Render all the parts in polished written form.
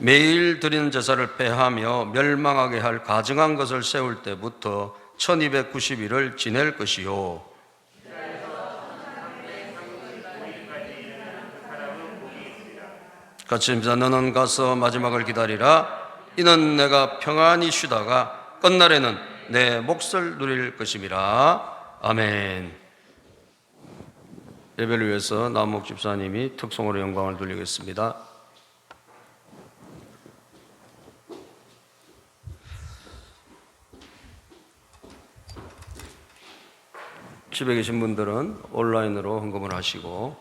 매일 드리는 제사를 폐하며 멸망하게 할 가증한 것을 세울 때부터 1290일을 지낼 것이요. 같이 입니다. 너는 가서 마지막을 기다리라. 이는 내가 평안히 쉬다가 끝날에는 내 몫을 누릴 것임이라. 아멘. 예배를 위해서 남욱 집사님이 특송으로 영광을 돌리겠습니다. 집에 계신 분들은 온라인으로 헌금을 하시고,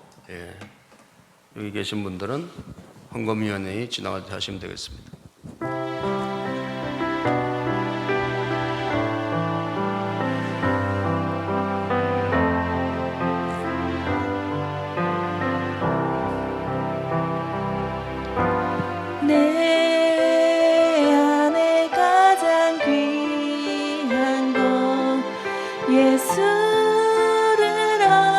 여기 계신 분들은 헌금위원회에 지나갈 때 하시면 되겠습니다. 내 안에 가장 귀한 건 예수를 압니다.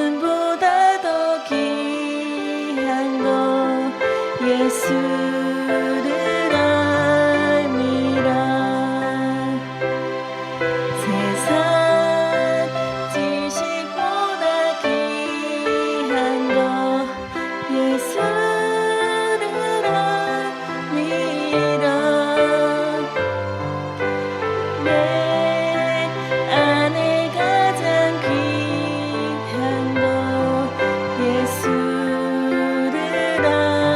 금보다 더 귀한 건 예수를 압니다. 세상 지식보다 귀한 건 예수를 압니다. 내 안에 가장 귀한 건 예수를 압니다.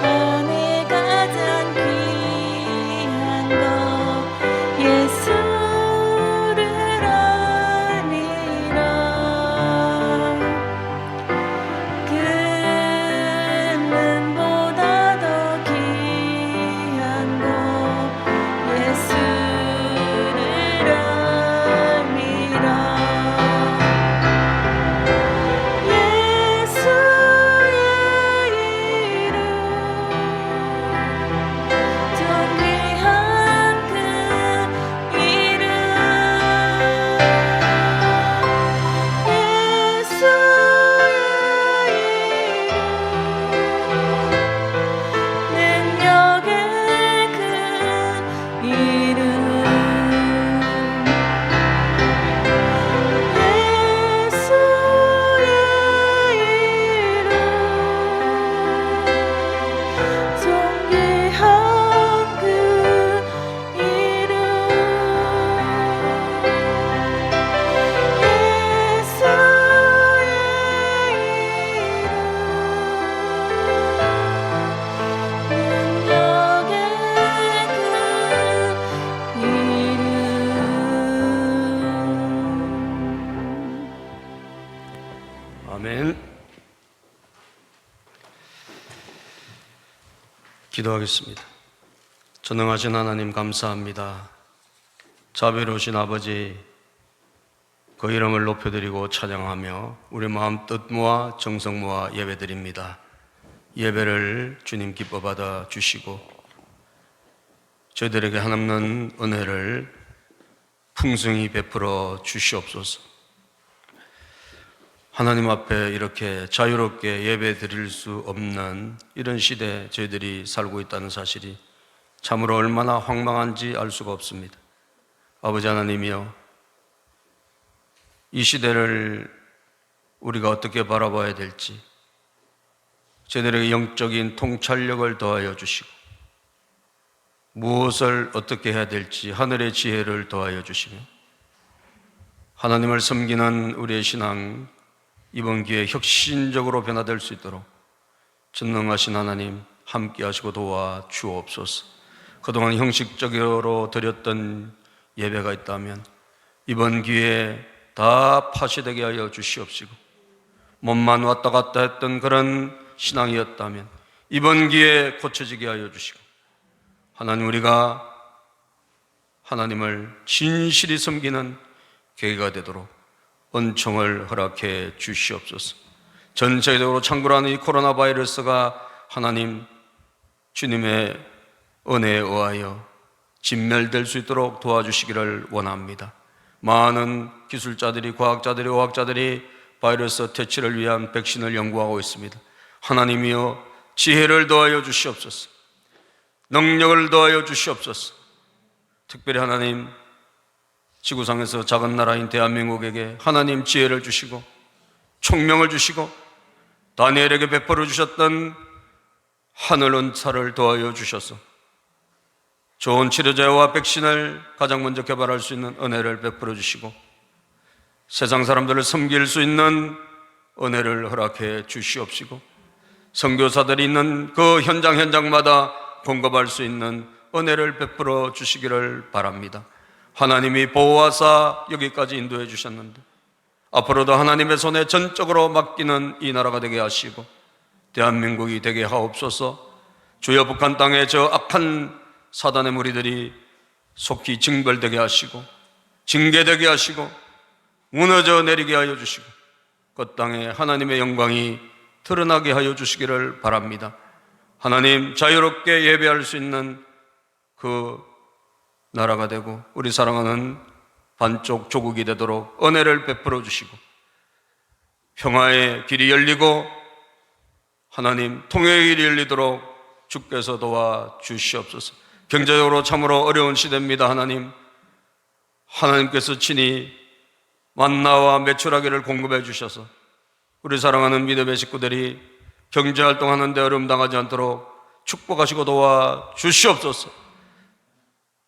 안에 가장 귀한 건 예수를 압니다. 금은보다 더 귀한 건 예수를 압니다. 아멘. 기도하겠습니다. 전능하신 하나님 감사합니다. 자비로우신 아버지, 그 이름을 높여드리고 찬양하며 우리 마음 뜻 모아 정성 모아 예배드립니다. 예배를 주님 기뻐 받아 주시고 저희들에게 한없는 은혜를 풍성히 베풀어 주시옵소서. 하나님 앞에 이렇게 자유롭게 예배 드릴 수 없는 이런 시대에 저희들이 살고 있다는 사실이 참으로 얼마나 황망한지 알 수가 없습니다. 아버지 하나님이여, 이 시대를 우리가 어떻게 바라봐야 될지 저희들에게 영적인 통찰력을 더하여 주시고 무엇을 어떻게 해야 될지 하늘의 지혜를 더하여 주시며 하나님을 섬기는 우리의 신앙 이번 기회에 혁신적으로 변화될 수 있도록 전능하신 하나님 함께 하시고 도와 주옵소서. 그동안 형식적으로 드렸던 예배가 있다면 이번 기회에 다 파쇄되게 하여 주시옵시고, 몸만 왔다 갔다 했던 그런 신앙이었다면 이번 기회에 고쳐지게 하여 주시고, 하나님 우리가 하나님을 진실히 섬기는 계기가 되도록 은총을 허락해 주시옵소서. 전 세계적으로 창궐하는 이 코로나 바이러스가 하나님 주님의 은혜에 의하여 진멸될 수 있도록 도와주시기를 원합니다. 많은 기술자들이, 과학자들이, 의학자들이 바이러스 퇴치를 위한 백신을 연구하고 있습니다. 하나님이여 지혜를 더하여 주시옵소서. 능력을 더하여 주시옵소서. 특별히 하나님 지구상에서 작은 나라인 대한민국에게 하나님 지혜를 주시고 총명을 주시고 다니엘에게 베풀어 주셨던 하늘 은사를 더하여 주셔서 좋은 치료제와 백신을 가장 먼저 개발할 수 있는 은혜를 베풀어 주시고 세상 사람들을 섬길 수 있는 은혜를 허락해 주시옵시고 선교사들이 있는 그 현장마다 공급할 수 있는 은혜를 베풀어 주시기를 바랍니다. 하나님이 보호하사 여기까지 인도해 주셨는데 앞으로도 하나님의 손에 전적으로 맡기는 이 나라가 되게 하시고 대한민국이 되게 하옵소서. 주여 북한 땅에 저 악한 사단의 무리들이 속히 징벌되게 하시고 징계되게 하시고 무너져 내리게 하여 주시고 그 땅에 하나님의 영광이 드러나게 하여 주시기를 바랍니다. 하나님 자유롭게 예배할 수 있는 그 나라가 되고 우리 사랑하는 반쪽 조국이 되도록 은혜를 베풀어 주시고 평화의 길이 열리고 하나님 통일의 길이 열리도록 주께서 도와 주시옵소서. 경제적으로 참으로 어려운 시대입니다. 하나님께서 친히 만나와 메추라기를 공급해 주셔서 우리 사랑하는 믿음의 식구들이 경제활동하는 데 어려움 당하지 않도록 축복하시고 도와 주시옵소서.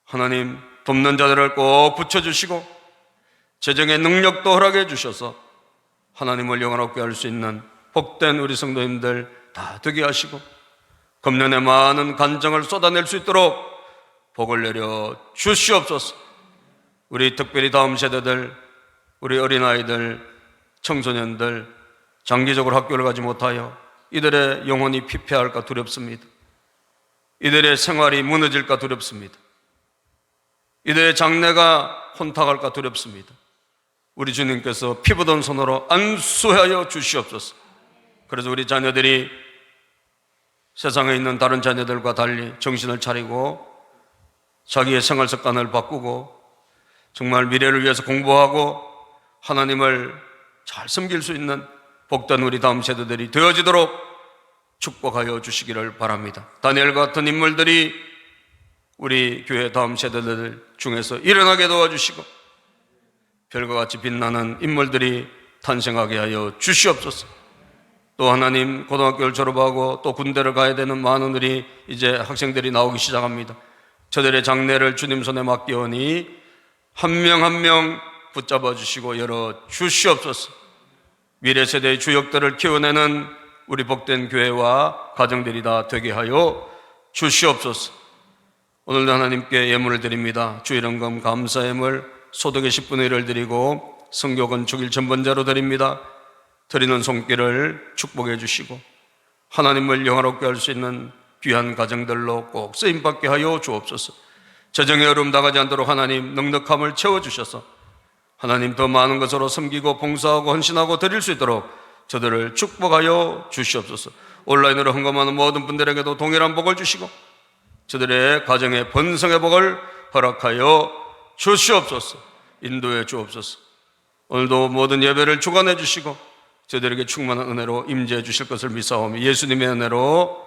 하나님 돕는 자들을 꼭 붙여주시고 재정의 능력도 허락해 주셔서 하나님을 영원롭게 할 수 있는 복된 우리 성도님들 다 되게 하시고 금년에 많은 간정을 쏟아낼 수 있도록 복을 내려 주시옵소서. 우리 특별히 다음 세대들, 우리 어린아이들, 청소년들 장기적으로 학교를 가지 못하여 이들의 영혼이 피폐할까 두렵습니다. 이들의 생활이 무너질까 두렵습니다. 이들의 장래가 혼탁할까 두렵습니다. 우리 주님께서 피부던 손으로 안수하여 주시옵소서. 그래서 우리 자녀들이 세상에 있는 다른 자녀들과 달리 정신을 차리고 자기의 생활 습관을 바꾸고 정말 미래를 위해서 공부하고 하나님을 잘 섬길 수 있는 복된 우리 다음 세대들이 되어지도록 축복하여 주시기를 바랍니다. 다니엘 같은 인물들이 우리 교회 다음 세대들 중에서 일어나게 도와주시고 별과 같이 빛나는 인물들이 탄생하게 하여 주시옵소서. 또 하나님 고등학교를 졸업하고 또 군대를 가야 되는 많은 우리 이제 학생들이 나오기 시작합니다. 저들의 장래를 주님 손에 맡기오니 한 명 한 명 붙잡아 주시고 열어 주시옵소서. 미래 세대의 주역들을 키워내는 우리 복된 교회와 가정들이 다 되게 하여 주시옵소서. 오늘도 하나님께 예물을 드립니다. 주일헌금 감사예물 소득의 10분의 1을 드리고 성교 건축일 전번제로 드립니다. 드리는 손길을 축복해 주시고 하나님을 영화롭게 할 수 있는 귀한 가정들로 꼭 쓰임받게 하여 주옵소서. 재정의 어려움 당하지 않도록 하나님 넉넉함을 채워주셔서 하나님 더 많은 것으로 섬기고 봉사하고 헌신하고 드릴 수 있도록 저들을 축복하여 주시옵소서. 온라인으로 헌금하는 모든 분들에게도 동일한 복을 주시고 저들의 가정의 번성의 복을 허락하여 주시옵소서. 인도해 주옵소서. 오늘도 모든 예배를 주관해 주시고 저들에게 충만한 은혜로 임재해 주실 것을 믿사오며 예수님의 은혜로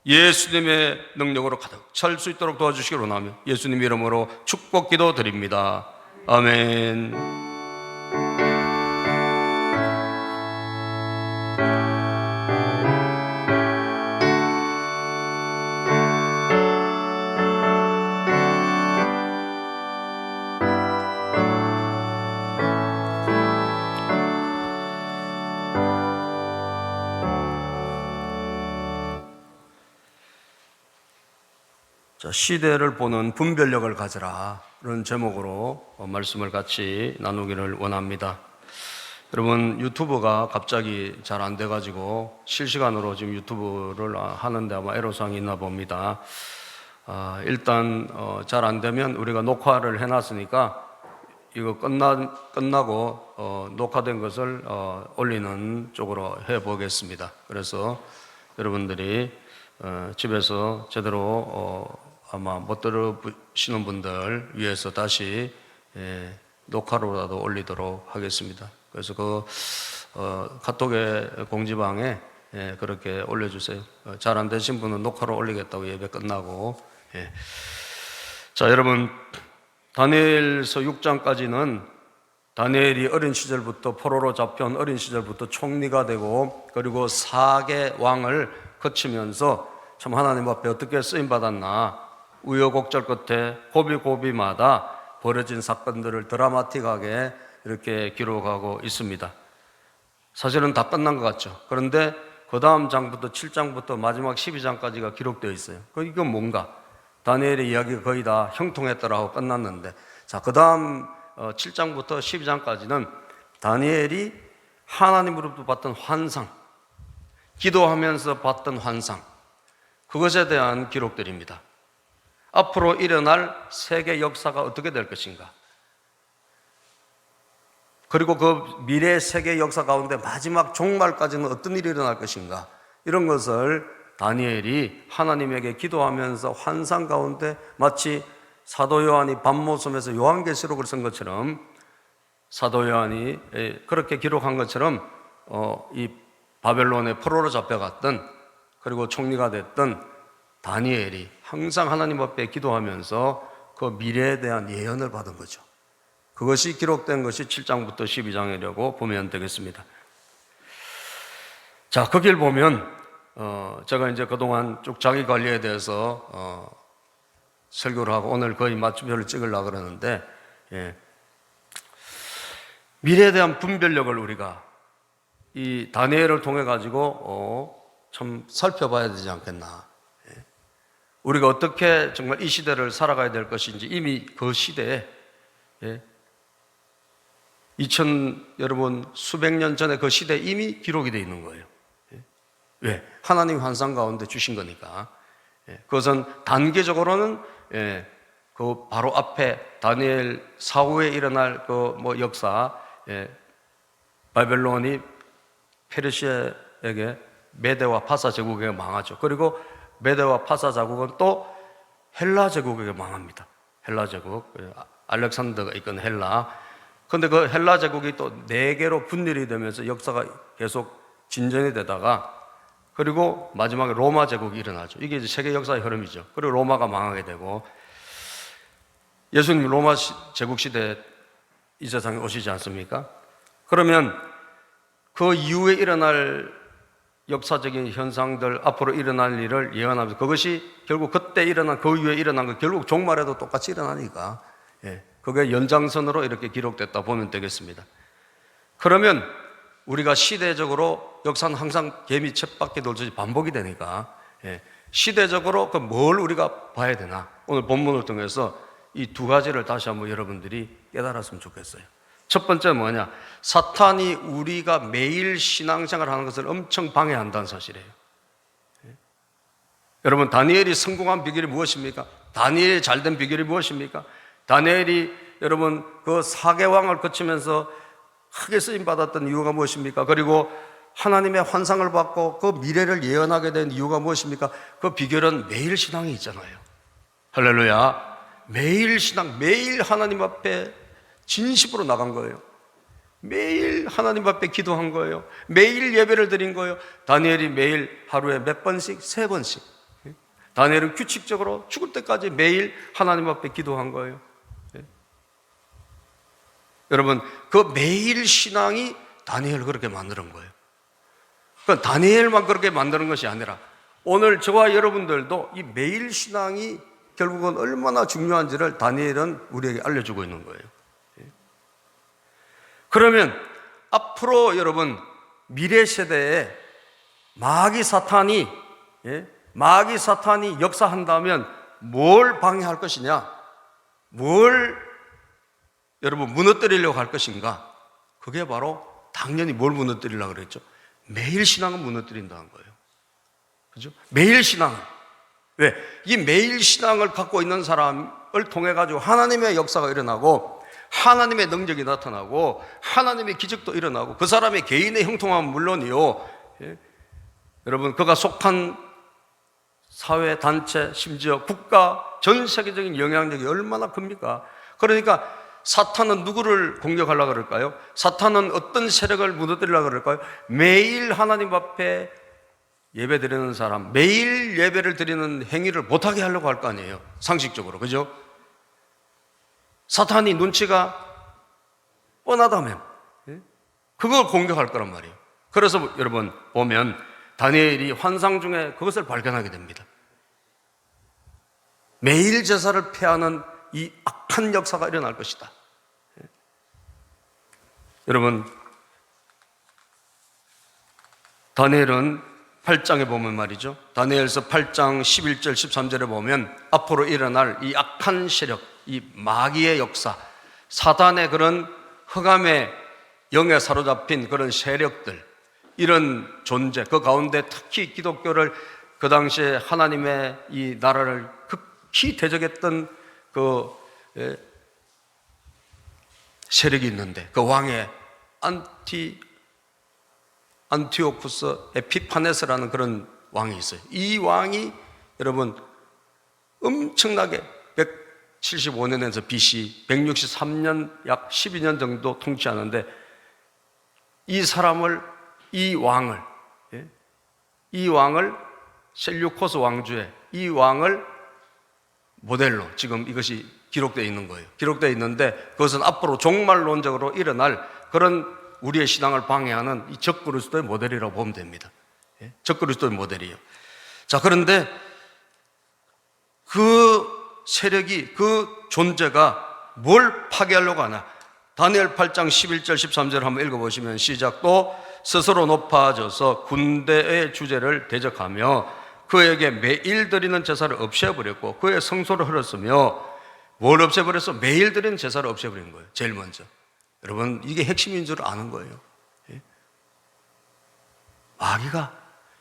예수님의 능력으로 가득 찰 수 있도록 도와주시기로 원하며 예수님 이름으로 축복 기도 드립니다. 아멘. 자, 시대를 보는 분별력을 가져라, 이런 제목으로 말씀을 같이 나누기를 원합니다. 여러분, 유튜브가 갑자기 잘 안 돼가지고 실시간으로 지금 유튜브를 하는데 아마 애로사항이 있나 봅니다. 일단 잘 안 되면 우리가 녹화를 해놨으니까 이거 끝나고 녹화된 것을 올리는 쪽으로 해보겠습니다. 그래서 여러분들이 집에서 제대로 아마 못 들으시는 분들 위해서 다시 녹화로라도 올리도록 하겠습니다. 그래서 그 카톡의 공지방에 그렇게 올려주세요. 잘 안 되신 분은 녹화로 올리겠다고 예배 끝나고. 자, 여러분, 다니엘서 6장까지는 다니엘이 어린 시절부터 포로로 잡혀온 어린 시절부터 총리가 되고 그리고 4개 왕을 거치면서 참 하나님 앞에 어떻게 쓰임받았나, 우여곡절 끝에 고비고비마다 벌어진 사건들을 드라마틱하게 이렇게 기록하고 있습니다. 사실은 다 끝난 것 같죠. 그런데 그 다음 장부터 7장부터 마지막 12장까지가 기록되어 있어요. 이건 뭔가? 다니엘의 이야기가 거의 다 형통했더라고 끝났는데, 자, 그 다음 7장부터 12장까지는 다니엘이 하나님으로부터 받던 환상, 기도하면서 봤던 환상, 그것에 대한 기록들입니다. 앞으로 일어날 세계 역사가 어떻게 될 것인가, 그리고 그 미래 세계 역사 가운데 마지막 종말까지는 어떤 일이 일어날 것인가, 이런 것을 다니엘이 하나님에게 기도하면서 환상 가운데 마치 사도 요한이 밤모섬에서 요한계시록을 쓴 것처럼, 사도 요한이 그렇게 기록한 것처럼 이 바벨론의 포로로 잡혀갔던, 그리고 총리가 됐던 다니엘이 항상 하나님 앞에 기도하면서 그 미래에 대한 예언을 받은 거죠. 그것이 기록된 것이 7장부터 12장이라고 보면 되겠습니다. 자, 거길 보면 제가 이제 그동안 쭉 자기 관리에 대해서 설교를 하고 오늘 거의 맞춤표를 찍으려고 그러는데, 미래에 대한 분별력을 우리가 이 다니엘을 통해 가지고 참 살펴봐야 되지 않겠나. 우리가 어떻게 정말 이 시대를 살아가야 될 것인지 이미 그 시대에 여러분 수백 년 전에 그 시대에 이미 기록이 되어 있는 거예요. 왜? 하나님 환상 가운데 주신 거니까. 그것은 단계적으로는 그 바로 앞에 다니엘 사후에 일어날 그 역사, 바벨론이 페르시아에게 메대와 파사 제국에게 망하죠. 그리고 메대와 파사 제국은 또 헬라 제국에게 망합니다. 헬라 제국, 알렉산더가 이끈 헬라. 그런데 그 헬라 제국이 또 4개로 분열이 되면서 역사가 계속 진전이 되다가, 그리고 마지막에 로마 제국이 일어나죠. 이게 이제 세계 역사의 흐름이죠. 그리고 로마가 망하게 되고, 예수님 로마 제국 시대 이 세상에 오시지 않습니까? 그러면 그 이후에 일어날 역사적인 현상들, 앞으로 일어날 일을 예언하면서, 그것이 결국 그때 일어난, 그 이후에 일어난 거 결국 종말에도 똑같이 일어나니까, 그게 연장선으로 이렇게 기록됐다 보면 되겠습니다. 그러면 우리가 시대적으로 역사는 항상 개미 쳇바퀴 돌듯이 반복이 되니까, 시대적으로 그 뭘 우리가 봐야 되나, 오늘 본문을 통해서 이 2가지를 다시 한번 여러분들이 깨달았으면 좋겠어요. 첫 번째 뭐냐? 사탄이 우리가 매일 신앙생활 하는 것을 엄청 방해한다는 사실이에요. 여러분, 다니엘이 성공한 비결이 무엇입니까? 다니엘이 잘된 비결이 무엇입니까? 다니엘이 여러분 그 4개 왕을 거치면서 크게 쓰임받았던 이유가 무엇입니까? 그리고 하나님의 환상을 받고 그 미래를 예언하게 된 이유가 무엇입니까? 그 비결은 매일 신앙이 있잖아요. 할렐루야. 매일 신앙, 매일 하나님 앞에 진심으로 나간 거예요. 매일 하나님 앞에 기도한 거예요. 매일 예배를 드린 거예요. 다니엘이 매일 하루에 몇 번씩? 3번씩. 다니엘은 규칙적으로 죽을 때까지 매일 하나님 앞에 기도한 거예요. 여러분, 그 매일 신앙이 다니엘을 그렇게 만드는 거예요. 그러니까 다니엘만 그렇게 만드는 것이 아니라 오늘 저와 여러분들도 이 매일 신앙이 결국은 얼마나 중요한지를 다니엘은 우리에게 알려주고 있는 거예요. 그러면 앞으로 여러분 미래 세대에 마귀 사탄이 역사한다면 뭘 방해할 것이냐? 뭘 여러분 무너뜨리려고 할 것인가? 그게 바로 당연히 뭘 무너뜨리려고 그랬죠? 매일 신앙을 무너뜨린다는 거예요. 그죠? 매일 신앙. 왜? 이 매일 신앙을 갖고 있는 사람을 통해 가지고 하나님의 역사가 일어나고 하나님의 능력이 나타나고 하나님의 기적도 일어나고 그 사람의 개인의 형통함은 물론이요. 예? 여러분 그가 속한 사회, 단체, 심지어 국가, 전 세계적인 영향력이 얼마나 큽니까? 그러니까 사탄은 누구를 공격하려고 그럴까요? 사탄은 어떤 세력을 무너뜨리려고 그럴까요? 매일 하나님 앞에 예배 드리는 사람, 매일 예배를 드리는 행위를 못하게 하려고 할 거 아니에요. 상식적으로. 그죠? 사탄이 눈치가 뻔하다면 그걸 공격할 거란 말이에요. 그래서 여러분 보면 다니엘이 환상 중에 그것을 발견하게 됩니다. 매일 제사를 폐하는 이 악한 역사가 일어날 것이다. 여러분 다니엘은 8장에 보면 말이죠. 다니엘서 8장 11절 13절에 보면 앞으로 일어날 이 악한 세력, 이 마귀의 역사, 사단의 그런 흑암의 영에 사로잡힌 그런 세력들, 이런 존재, 그 가운데 특히 기독교를 그 당시에 하나님의 이 나라를 극히 대적했던 그 세력이 있는데 그 왕의 안티오쿠스 에피파네스라는 그런 왕이 있어요. 이 왕이 여러분 엄청나게 175년에서 BC 163년 약 12년 정도 통치하는데 이 왕을 셀류코스 왕조의 이 왕을 모델로 지금 이것이 기록되어 있는 거예요. 기록되어 있는데 그것은 앞으로 종말론적으로 일어날 그런 우리의 신앙을 방해하는 이 적그리스도의 모델이라고 보면 됩니다. 적그리스도의 모델이에요. 자, 그런데 그 세력이, 그 존재가 뭘 파괴하려고 하나? 다니엘 8장 11절 13절 한번 읽어보시면 시작. 또 스스로 높아져서 군대의 주제를 대적하며 그에게 매일 드리는 제사를 없애버렸고 그의 성소를 흘렀으며 뭘 없애버렸어? 매일 드리는 제사를 없애버린 거예요. 제일 먼저. 여러분 이게 핵심인 줄 아는 거예요. 마귀가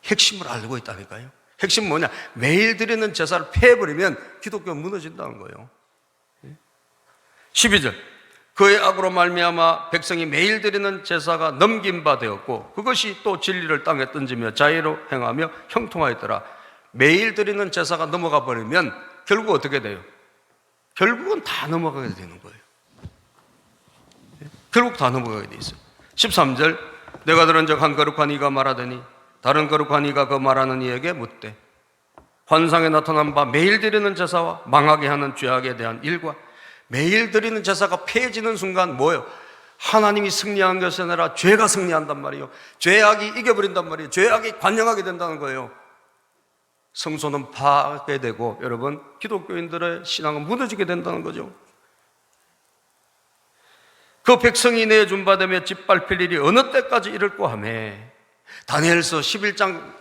핵심을 알고 있다니까요. 핵심은 뭐냐? 매일 드리는 제사를 폐해버리면 기독교는 무너진다는 거예요. 12절 그의 악으로 말미암아 백성이 매일 드리는 제사가 넘긴 바 되었고 그것이 또 진리를 땅에 던지며 자의로 행하며 형통하였더라. 매일 드리는 제사가 넘어가 버리면 결국 어떻게 돼요? 결국은 다 넘어가게 되는 거예요. 결국 다 넘어가게 돼 있어요. 13절 내가 들은 적 한 거룩한 이가 말하더니 다른 거룩한 이가 그 말하는 이에게 묻되 환상에 나타난 바 매일 드리는 제사와 망하게 하는 죄악에 대한 일과 매일 드리는 제사가 폐해지는 순간 뭐예요? 하나님이 승리한 것이 아니라 죄가 승리한단 말이에요. 죄악이 이겨버린단 말이에요. 죄악이 관영하게 된다는 거예요. 성소는 파괴되고 여러분 기독교인들의 신앙은 무너지게 된다는 거죠. 그 백성이 내준 바 되며 짓밟힐 일이 어느 때까지 이를꼬 하며 다니엘서 11장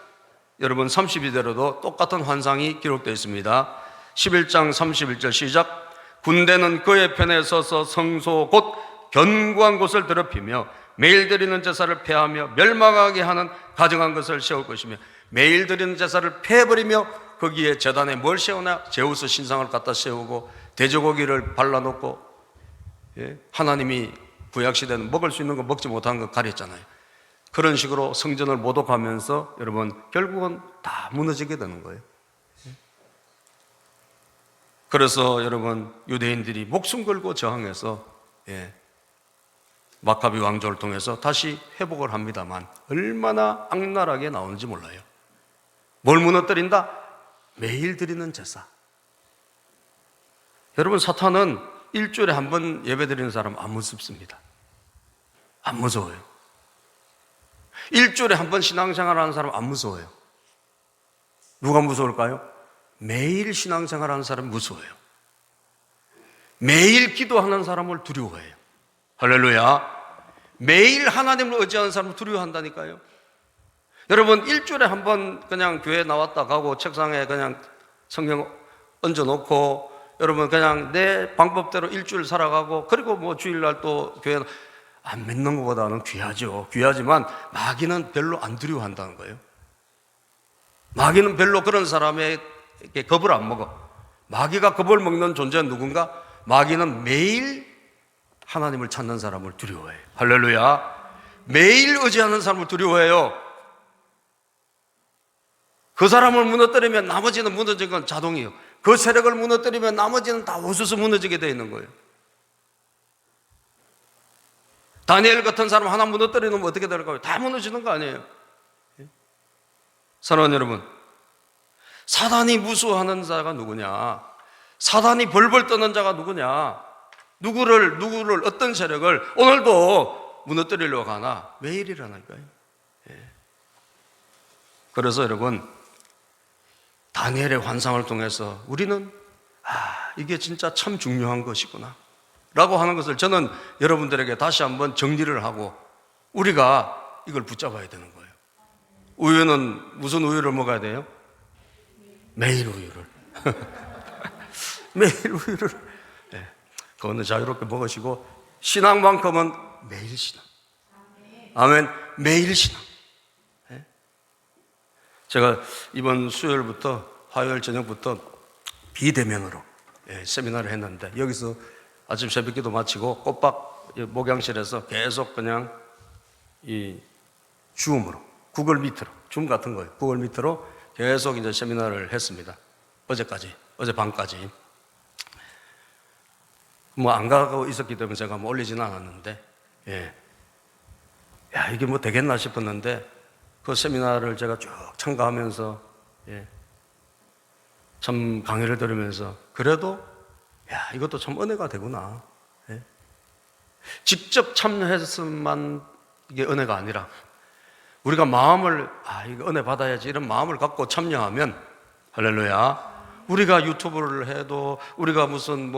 여러분 32절에도 똑같은 환상이 기록되어 있습니다. 11장 31절 시작. 군대는 그의 편에 서서 성소 곧 견고한 곳을 더럽히며 매일 드리는 제사를 폐하며 멸망하게 하는 가증한 것을 세울 것이며 매일 드리는 제사를 폐해버리며 거기에 제단에 뭘 세우나? 제우스 신상을 갖다 세우고 돼지고기를 발라놓고 하나님이 구약시대는 먹을 수 있는 거 먹지 못하는 거 가렸잖아요. 그런 식으로 성전을 모독하면서 여러분 결국은 다 무너지게 되는 거예요. 그래서 여러분 유대인들이 목숨 걸고 저항해서 마카비 왕조를 통해서 다시 회복을 합니다만 얼마나 악랄하게 나오는지 몰라요. 뭘 무너뜨린다? 매일 드리는 제사. 여러분 사탄은 일주일에 한 번 예배 드리는 사람 안 무섭습니다. 안 무서워요. 일주일에 한 번 신앙생활 하는 사람 안 무서워요. 누가 무서울까요? 매일 신앙생활 하는 사람 무서워요. 매일 기도하는 사람을 두려워해요. 할렐루야. 매일 하나님을 의지하는 사람을 두려워한다니까요. 여러분 일주일에 한 번 그냥 교회 나왔다 가고 책상에 그냥 성경 얹어놓고 여러분 그냥 내 방법대로 일주일 살아가고 그리고 뭐 주일날 또 교회 안 믿는 것보다는 귀하죠. 귀하지만 마귀는 별로 안 두려워한다는 거예요. 마귀는 별로 그런 사람에게 겁을 안 먹어. 마귀가 겁을 먹는 존재는 누군가? 마귀는 매일 하나님을 찾는 사람을 두려워해요. 할렐루야. 매일 의지하는 사람을 두려워해요. 그 사람을 무너뜨리면 나머지는 무너진 건 자동이에요. 그 세력을 무너뜨리면 나머지는 다 우수수 무너지게 되어 있는 거예요. 다니엘 같은 사람 하나 무너뜨리면 어떻게 될까요? 다 무너지는 거 아니에요. 사랑하는 여러분, 사단이 무수하는 자가 누구냐? 사단이 벌벌 떠는 자가 누구냐? 누구를 어떤 세력을 오늘도 무너뜨리려고 하나? 매일이라니까요. 그래서 여러분, 다니엘의 환상을 통해서 우리는 이게 진짜 참 중요한 것이구나 라고 하는 것을 저는 여러분들에게 다시 한번 정리를 하고 우리가 이걸 붙잡아야 되는 거예요. 우유는 무슨 우유를 먹어야 돼요? 매일 우유를. 매일 우유를. 그거는 자유롭게 먹으시고 신앙만큼은 매일 신앙. 아멘. 매일 신앙. 제가 이번 수요일부터 화요일 저녁부터 비대면으로 세미나를 했는데 여기서 아침 새벽기도 마치고 꼬박 목양실에서 계속 그냥 이 줌으로 구글 미트로 줌 같은 거예요. 구글 미트로 계속 이제 세미나를 했습니다. 어제 밤까지. 뭐 안 가고 있었기 때문에 제가 뭐 올리지는 않았는데, 야, 이게 뭐 되겠나 싶었는데, 그 세미나를 제가 쭉 참가하면서, 참 강의를 들으면서, 그래도, 야, 이것도 참 은혜가 되구나. 직접 참여했으면 이게 은혜가 아니라, 우리가 마음을, 이거 은혜 받아야지, 이런 마음을 갖고 참여하면, 할렐루야. 우리가 유튜브를 해도, 우리가 무슨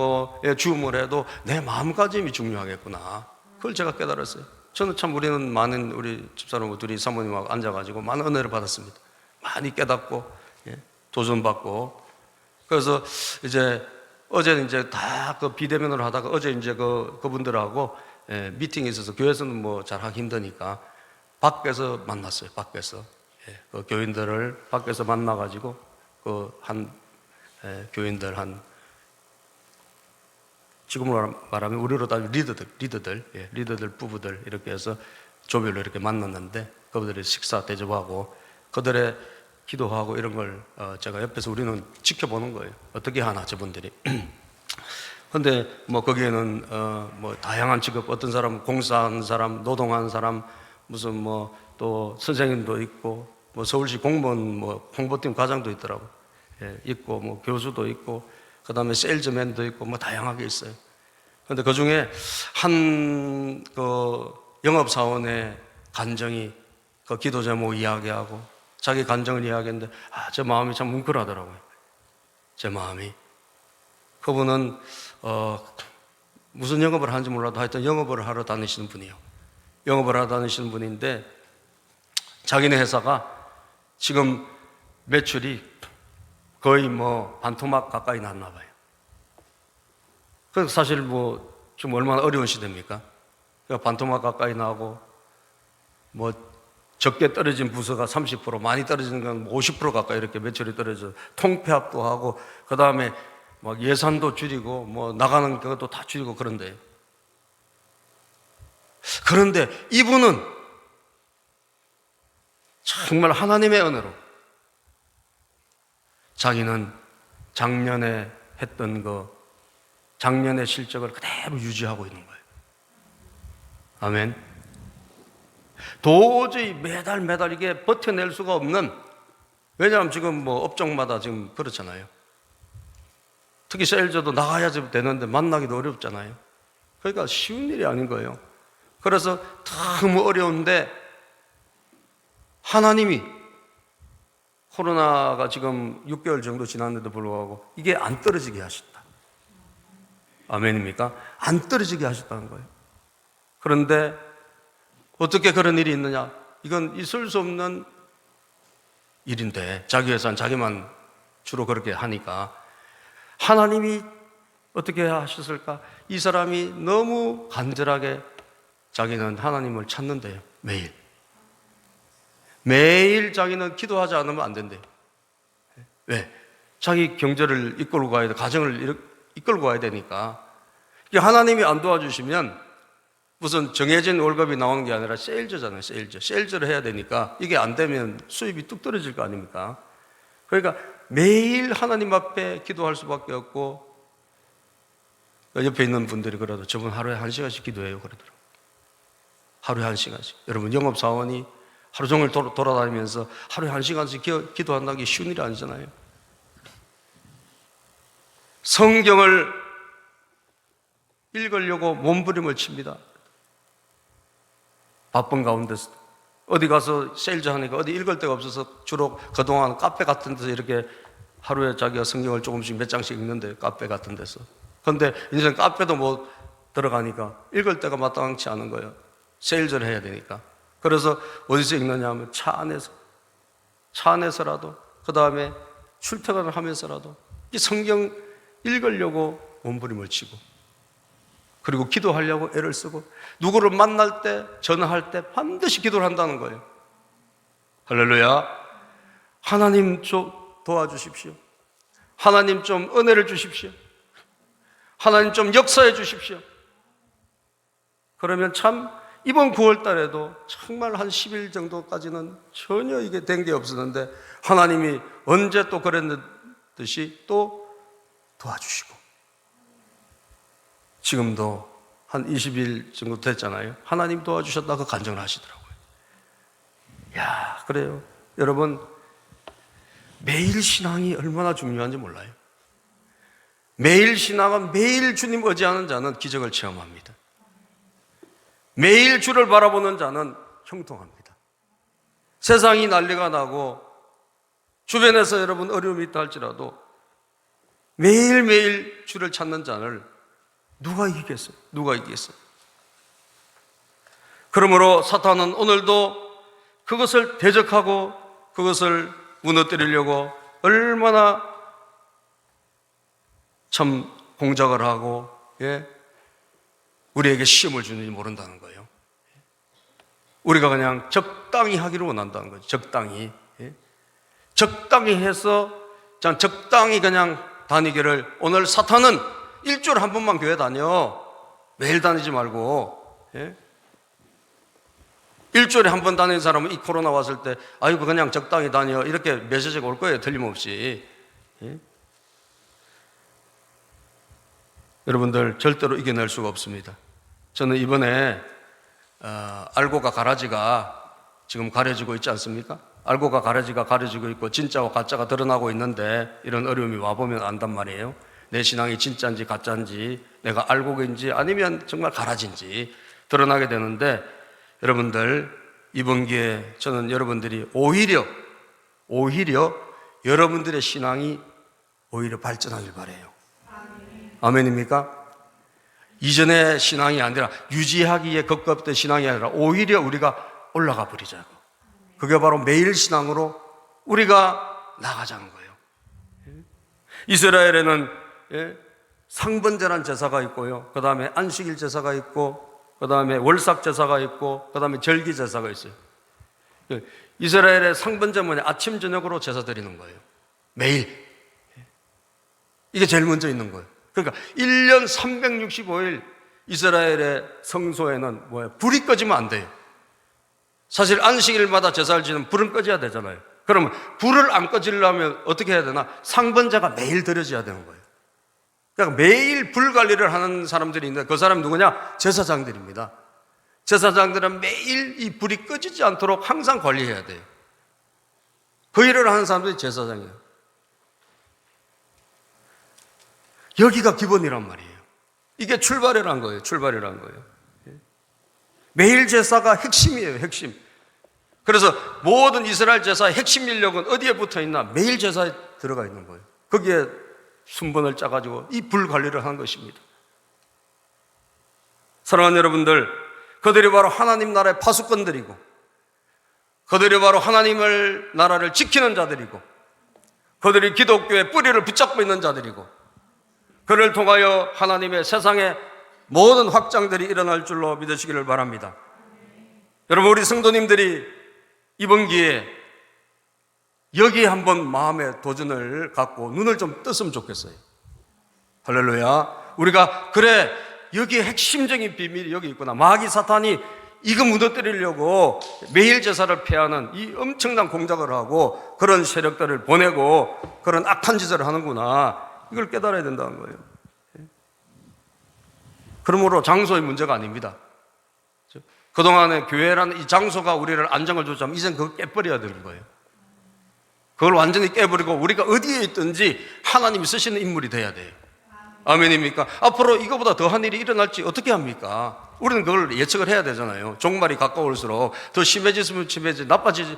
줌을 해도 내 마음가짐이 중요하겠구나. 그걸 제가 깨달았어요. 저는 참 우리는 많은 우리 집사람들이 사모님하고 앉아가지고 많은 은혜를 받았습니다. 많이 깨닫고, 도전받고. 그래서 이제 어제는 이제 다 그 비대면으로 하다가 어제 이제 그분들하고 미팅이 있어서 교회에서는 뭐 잘 하기 힘드니까 밖에서 만났어요. 밖에서. 그 교인들을 밖에서 만나가지고 교인들 지금으로 말하면 우리로 따지면 리더들 부부들 이렇게 해서 조별로 이렇게 만났는데 그들이 식사 대접하고 그들의 기도하고 이런 걸 제가 옆에서 우리는 지켜보는 거예요. 어떻게 하나 저분들이. 근데 뭐 거기에는 뭐 다양한 직업, 어떤 사람은 공사하는 사람, 노동하는 사람, 무슨 뭐 또 선생님도 있고 뭐 서울시 공무원 뭐 홍보팀 과장도 있더라고. 있고 뭐 교수도 있고 그다음에 세일즈맨도 있고 뭐 다양하게 있어요. 그런데 그 중에 한 그 영업사원의 간정이 그 기도 제목 이야기하고 자기 간정을 이야기했는데 제 마음이 참 뭉클하더라고요. 제 마음이. 그분은 무슨 영업을 하는지 몰라도 하여튼 영업을 하러 다니시는 분이에요. 영업을 하러 다니시는 분인데 자기네 회사가 지금 매출이 거의 뭐 반토막 가까이 났나 봐요. 그래서 사실 뭐 지금 얼마나 어려운 시대입니까? 그러니까 반토막 가까이 나고 뭐 적게 떨어진 부서가 30%, 많이 떨어지는 건 50% 가까이 이렇게 매출이 떨어져 통폐합도 하고 그 다음에 막 예산도 줄이고 뭐 나가는 것도 다 줄이고 그런데 이분은 정말 하나님의 은혜로 자기는 작년에 했던 작년의 실적을 그대로 유지하고 있는 거예요. 아멘. 도저히 매달 이게 버텨낼 수가 없는, 왜냐하면 지금 뭐 업종마다 지금 그렇잖아요. 특히 세일즈도 나가야지 되는데 만나기도 어렵잖아요. 그러니까 쉬운 일이 아닌 거예요. 그래서 너무 어려운데 하나님이 코로나가 지금 6개월 정도 지났는데도 불구하고 이게 안 떨어지게 하셨다. 아멘입니까? 안 떨어지게 하셨다는 거예요. 그런데 어떻게 그런 일이 있느냐? 이건 있을 수 없는 일인데 자기 회사는 자기만 주로 그렇게 하니까 하나님이 어떻게 하셨을까? 이 사람이 너무 간절하게 자기는 하나님을 찾는데요. 매일 자기는 기도하지 않으면 안 된대요. 왜? 자기 경제를 이끌고 가야 돼. 가정을 이끌고 가야 되니까. 하나님이 안 도와주시면 무슨 정해진 월급이 나오는 게 아니라 세일즈잖아요. 세일즈를 해야 되니까 이게 안 되면 수입이 뚝 떨어질 거 아닙니까? 그러니까 매일 하나님 앞에 기도할 수밖에 없고, 옆에 있는 분들이 그래도 저분 하루에 1시간씩 기도해요 그러더라고요. 하루에 1시간씩. 여러분, 영업사원이 하루 종일 돌아다니면서 하루에 1시간씩 기도한다는 게 쉬운 일이 아니잖아요. 성경을 읽으려고 몸부림을 칩니다. 바쁜 가운데서 어디 가서 세일즈 하니까 어디 읽을 데가 없어서 주로 그동안 카페 같은 데서 이렇게 하루에 자기가 성경을 조금씩 몇 장씩 읽는데, 카페 같은 데서. 그런데 이제 카페도 못 들어가니까 읽을 데가 마땅치 않은 거예요. 세일즈를 해야 되니까. 그래서 어디서 읽느냐 하면 차 안에서라도, 그 다음에 출퇴근을 하면서라도 이 성경 읽으려고 몸부림을 치고, 그리고 기도하려고 애를 쓰고, 누구를 만날 때, 전화할 때 반드시 기도를 한다는 거예요. 할렐루야. 하나님 좀 도와주십시오. 하나님 좀 은혜를 주십시오. 하나님 좀 역사해 주십시오. 그러면 참 이번 9월 달에도 정말 한 10일 정도까지는 전혀 이게 된 게 없었는데, 하나님이 언제 또 그랬듯이 또 도와주시고, 지금도 한 20일 정도 됐잖아요. 하나님 도와주셨다고 간증을 하시더라고요. 그래요. 여러분, 매일 신앙이 얼마나 중요한지 몰라요. 매일 신앙은 매일 주님 의지하는 자는 기적을 체험합니다. 매일 주를 바라보는 자는 형통합니다. 세상이 난리가 나고 주변에서 여러분 어려움이 있다 할지라도 매일매일 주를 찾는 자를 누가 이기겠어요? 그러므로 사탄은 오늘도 그것을 대적하고 그것을 무너뜨리려고 얼마나 참 공작을 하고, 우리에게 시험을 주는지 모른다는 거예요. 우리가 그냥 적당히 하기를 원한다는 거죠. 적당히 해서 적당히 그냥 다니기를. 오늘 사탄은 일주일에 한 번만 교회 다녀. 매일 다니지 말고. 일주일에 한 번 다니는 사람은 이 코로나 왔을 때 아이고 그냥 적당히 다녀, 이렇게 메시지가 올 거예요. 틀림없이. 여러분들 절대로 이겨낼 수가 없습니다. 저는 이번에 알고가 가라지가 지금 가려지고 있지 않습니까? 알고가 가라지가 가려지고 있고 진짜와 가짜가 드러나고 있는데, 이런 어려움이 와보면 안단 말이에요. 내 신앙이 진짜인지 가짜인지, 내가 알고인지 아니면 정말 가라지인지 드러나게 되는데, 여러분들 이번 기회에 저는 여러분들이 오히려 여러분들의 신앙이 오히려 발전하길 바라요. 아멘입니까? 이전의 신앙이 아니라, 유지하기에 급급된 신앙이 아니라 오히려 우리가 올라가 버리자고. 그게 바로 매일 신앙으로 우리가 나가자는 거예요. 이스라엘에는 상번제란 제사가 있고요, 그 다음에 안식일 제사가 있고, 그 다음에 월삭 제사가 있고, 그 다음에 절기 제사가 있어요. 이스라엘의 상번제 뭐냐? 아침 저녁으로 제사 드리는 거예요. 매일. 이게 제일 먼저 있는 거예요. 그러니까 1년 365일 이스라엘의 성소에는 불이 꺼지면 안 돼요. 사실 안식일마다 제사를 지는 불은 꺼져야 되잖아요. 그러면 불을 안 꺼지려면 어떻게 해야 되나? 상번제가 매일 드려져야 되는 거예요. 그러니까 매일 불 관리를 하는 사람들이 있는데, 그 사람이 누구냐? 제사장들입니다. 제사장들은 매일 이 불이 꺼지지 않도록 항상 관리해야 돼요. 그 일을 하는 사람들이 제사장이에요. 여기가 기본이란 말이에요. 이게 출발이란 거예요. 매일 제사가 핵심이에요. 핵심. 그래서 모든 이스라엘 제사의 핵심 인력은 어디에 붙어 있나? 매일 제사에 들어가 있는 거예요. 거기에 순번을 짜가지고 이 불 관리를 하는 것입니다. 사랑하는 여러분들, 그들이 바로 하나님 나라의 파수꾼들이고, 그들이 바로 하나님을 나라를 지키는 자들이고, 그들이 기독교의 뿌리를 붙잡고 있는 자들이고, 그를 통하여 하나님의 세상의 모든 확장들이 일어날 줄로 믿으시기를 바랍니다. 여러분, 우리 성도님들이 이번 기회에 여기에 한번 마음의 도전을 갖고 눈을 좀 떴으면 좋겠어요. 할렐루야. 우리가 그래, 여기에 핵심적인 비밀이 여기 있구나. 마귀 사탄이 이거 무너뜨리려고 매일 제사를 폐하는 이 엄청난 공작을 하고 그런 세력들을 보내고 그런 악한 짓을 하는구나. 이걸 깨달아야 된다는 거예요. 그러므로 장소의 문제가 아닙니다. 그동안에 교회라는 이 장소가 우리를 안정을 줬자면 이젠 그걸 깨버려야 되는 거예요. 그걸 완전히 깨버리고 우리가 어디에 있든지 하나님이 쓰시는 인물이 돼야 돼요. 아멘입니까? 앞으로 이거보다 더한 일이 일어날지 어떻게 합니까? 우리는 그걸 예측을 해야 되잖아요. 종말이 가까울수록 더 심해지면 심해지지, 나빠지면